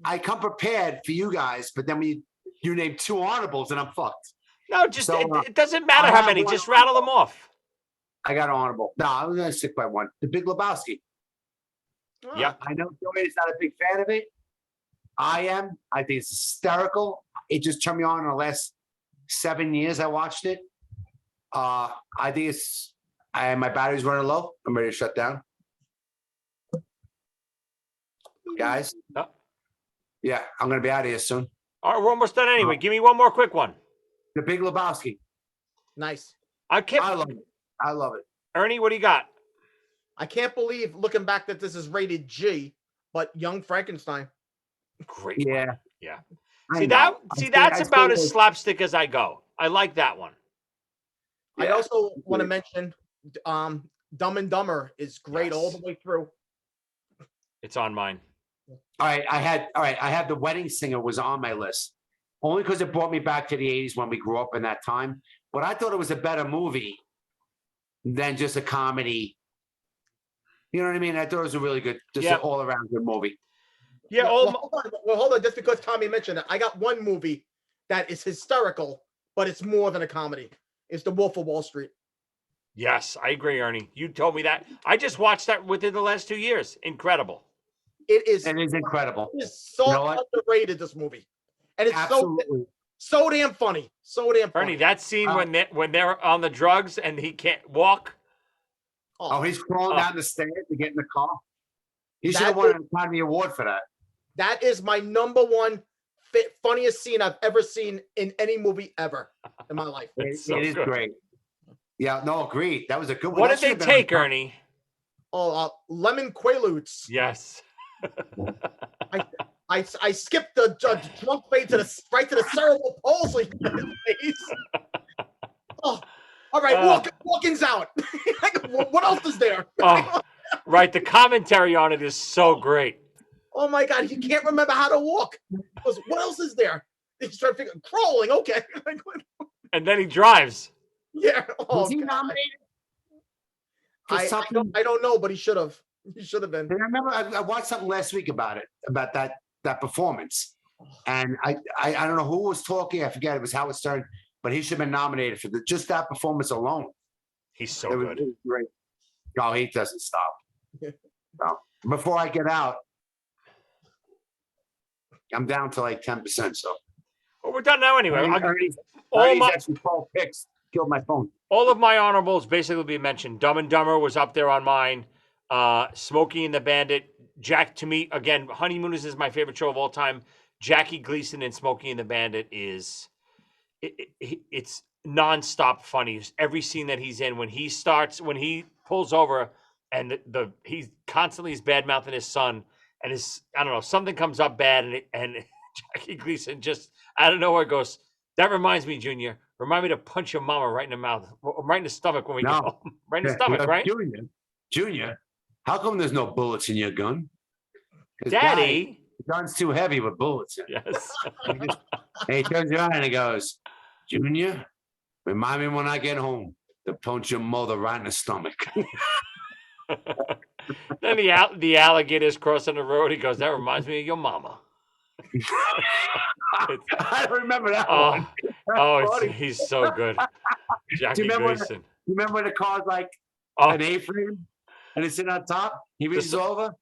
I come prepared for you guys, but then you name 2 honorables and I'm fucked. No, just So, it doesn't matter I how have many. one Just rattle them off. I got honorable. No, I'm gonna stick by one. The Big Lebowski. Ah, Yeah. I know Joey is not a big fan of it. I am. I think it's hysterical. It just turned me on in the last 7 years I watched it. I think my battery's running low. I'm ready to shut down. Guys. Oh. Yeah, I'm gonna be out of here soon. All right, we're almost done anyway. Give me one more quick one. The Big Lebowski. Nice. I can't. I love it. I love it. Ernie, what do you got? I can't believe looking back that this is rated G, but Young Frankenstein. Great. Yeah. Yeah. I See know. that's I about still- as slapstick as I go. I like that one. I Yeah. also want to mention Dumb and Dumber is great all the Yes. way through. It's on mine. All right, I had The Wedding Singer was on my list. Only because it brought me back to the 80s when we grew up in that time. But I thought it was a better movie than just a comedy. You know what I mean? I thought it was a really good, just Yeah. an all-around good movie. Yeah. Hold on. Just because Tommy mentioned it, I got one movie that is hysterical, but it's more than a comedy. It's The Wolf of Wall Street. Yes, I agree, Ernie. You told me that. I just watched that within the last 2 years. Incredible. It is, It is incredible. it is so You know what? underrated, this movie. And it's Absolutely. so damn funny. So damn funny. Ernie, that scene Uh, when they're on the drugs and he can't walk. Oh, he's crawling Oh. down the stairs to get in the car. He should That have won an Academy Award for that. That is my number one funniest scene I've ever seen in any movie ever in my life. It's so it is good. great. Yeah, no, agreed. That was a good one. What That did they should have been on take, top. Ernie? Oh, lemon quaaludes. Yes. I skipped the drunk way to the right to the cerebral palsy phase. Oh, all right. Walking's out. What else is there? Oh, right. The commentary on it is so great. Oh my God, he can't remember how to walk. He goes, what else is there? He's trying to figure crawling. Okay. And then he drives. Yeah. Oh, Was he God. nominated for something? I don't know, but he should have. He should have been. And I remember I watched something last week about that performance, and I don't know who was talking. I forget. It was Howard Stern, but he should have been nominated for just that performance alone. He's so It was good. great. No, he doesn't stop. Yeah. No. Before I get out, I'm down to like 10%. So Well, we're done now anyway. Ernie's All actually 12 picks. Killed my phone. of my honorables basically will be mentioned. Dumb and Dumber was up there on mine. Smokey and the Bandit. Jack, to me, again, Honeymooners is my favorite show of all time. Jackie Gleason and Smokey and the Bandit is it's nonstop funny. Every scene that he's in, when he pulls over and he's constantly is bad mouthing his son, and I don't know, something comes up bad, and Jackie Gleason just out of nowhere goes, "That reminds me, Junior. Remind me to punch your mama right in the mouth, right in the stomach when we get home. Right in the stomach, right? Junior, how come there's no bullets in your gun? 'Cause Daddy." the gun's too heavy with bullets in it. Yes. And he turns around and he goes, Junior, remind me when I get home to punch your mother right in the stomach. Then the alligators crossing the road. He goes, "That reminds me of your mama." I don't remember that Oh, one. he's so good. Jackie Gleason. You remember when the car's like Oh, an A-frame and it's sitting on top? He reaches over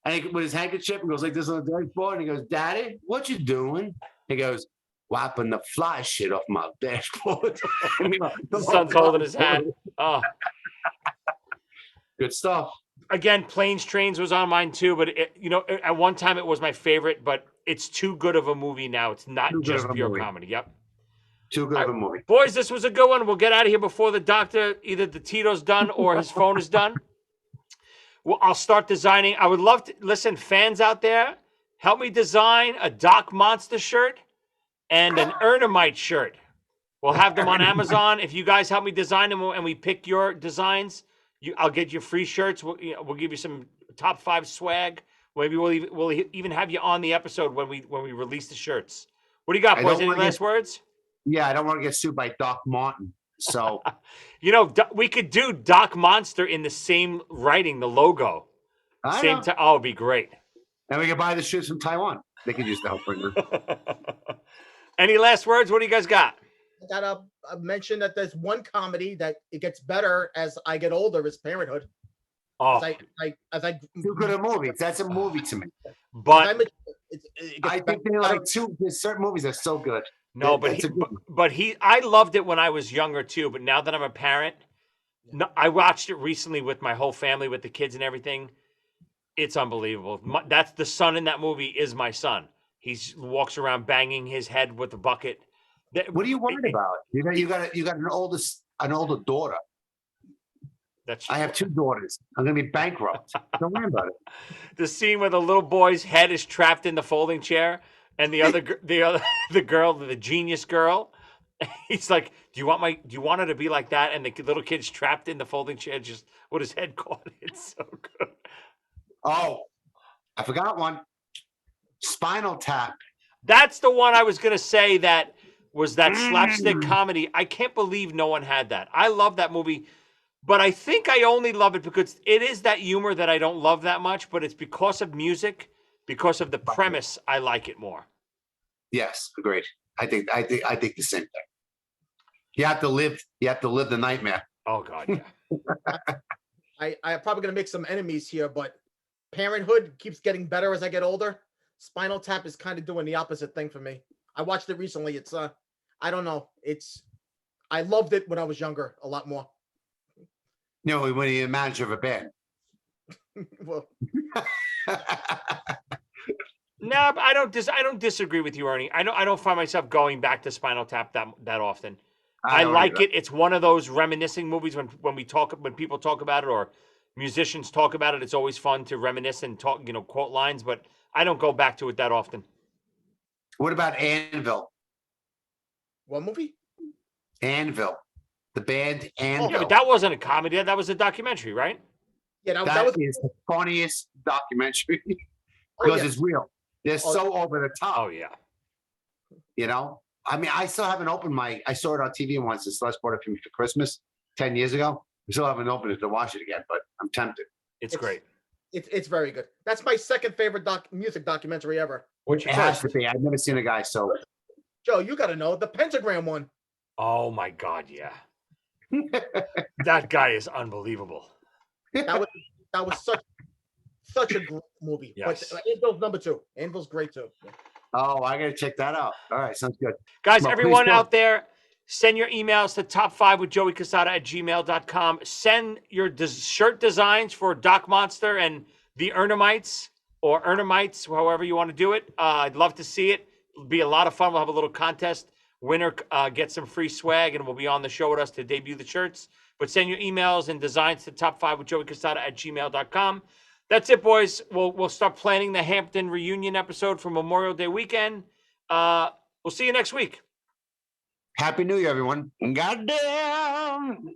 and he, with his handkerchief and goes like this on the dashboard and he goes, Daddy, what you doing? He goes, wiping the fly shit off my dashboard. the son's holding his hat. Oh. Good stuff. Again, Planes, Trains was on mine too, but at one time it was my favorite, but it's too good of a movie now. It's not Too good just of a pure movie. comedy. Yep. Too good of a movie. Boys, this was a good one. We'll get out of here before the doctor, either the Tito's done or his phone is done. Well, I'll start designing. I would love to, listen, fans out there, help me design a Doc Monster shirt and an Ernemite shirt. We'll have them on Amazon. If you guys help me design them and we pick your designs, I'll get you free shirts. We'll give you some top 5 swag. Maybe we'll even have you on the episode when we release the shirts. What do you got, boys? Any last words? Yeah, I don't want to get sued by Doc Martin. So we could do Doc Monster in the same writing, the logo. Same time. Oh, it'd be great. And we can buy the shirts from Taiwan. They could use the help bring them. Any last words? What do you guys got? I gotta mention that there's one comedy that it gets better as I get older is Parenthood. Oh, As I Too good a movie. That's a movie to me. but I think they're like there's certain movies that are so good. no, but I loved it when I was younger too. But now that I'm a parent, I watched it recently with my whole family, with the kids and everything. It's unbelievable. That's the son in that movie is my son. He walks around banging his head with a bucket. What are you worried about? You got an older daughter. That's I have 2 daughters. I'm gonna be bankrupt. Don't worry about it. the scene where the little boy's head is trapped in the folding chair, and the girl, the genius girl, he's like, "Do you want her to be like that?" And the little kid's trapped in the folding chair, just with his head caught. It's so good. Oh, I forgot one. Spinal Tap. That's the one I was gonna say. That was that slapstick comedy. I can't believe no one had that. I love that movie. But I think I only love it because it is that humor that I don't love that much, but it's because of music, because of the premise, I like it more. Yes, agreed. I think the same thing. You have to live the nightmare. Oh God, yeah. I'm probably gonna make some enemies here, but Parenthood keeps getting better as I get older. Spinal Tap is kind of doing the opposite thing for me. I watched it recently. It's I don't know. I loved it when I was younger a lot more. You know, when you're a manager of a band. Well, Now Yeah, but I don't disagree with you, Ernie. I don't find myself going back to Spinal Tap that often. I don't like either. it. It's one of those reminiscing movies when people talk about it or musicians talk about it. It's always fun to reminisce and talk, quote lines. But I don't go back to it that often. What about Anvil? What movie? Anvil, the band Anvil. Yeah, but that wasn't a comedy. That was a documentary, right? Yeah, that That was. is the funniest documentary Oh, because yeah. it's real. They're so over the top. Oh yeah. I mean, I still haven't opened I saw it on TV once. The Celeste bought it for me for Christmas 10 years ago. I still haven't opened it to watch it again, but I'm tempted. It's great. It's very good. That's my second favorite music documentary ever. What's It your has first? to be. I've never seen a guy so. Joe, you got to know the Pentagram one. Oh my God, yeah. That guy is unbelievable. That was such a great movie. Yes. But Anvil's number 2. Anvil's great too. Oh, I gotta check that out. All right, sounds good. Guys, Well, everyone please out there, send your emails to top5withjoeycassata@gmail.com. Send your shirt designs for Doc Monster and the Ernomites or Ernomites, however you want to do it. I'd love to see it. It'll be a lot of fun. We'll have a little contest. Winner gets some free swag and will be on the show with us to debut the shirts. But send your emails and designs to top5withjoeycassata@gmail.com. That's it, boys. We'll start planning the Hampton reunion episode for Memorial Day weekend. We'll see you next week. Happy New Year, everyone. Goddamn.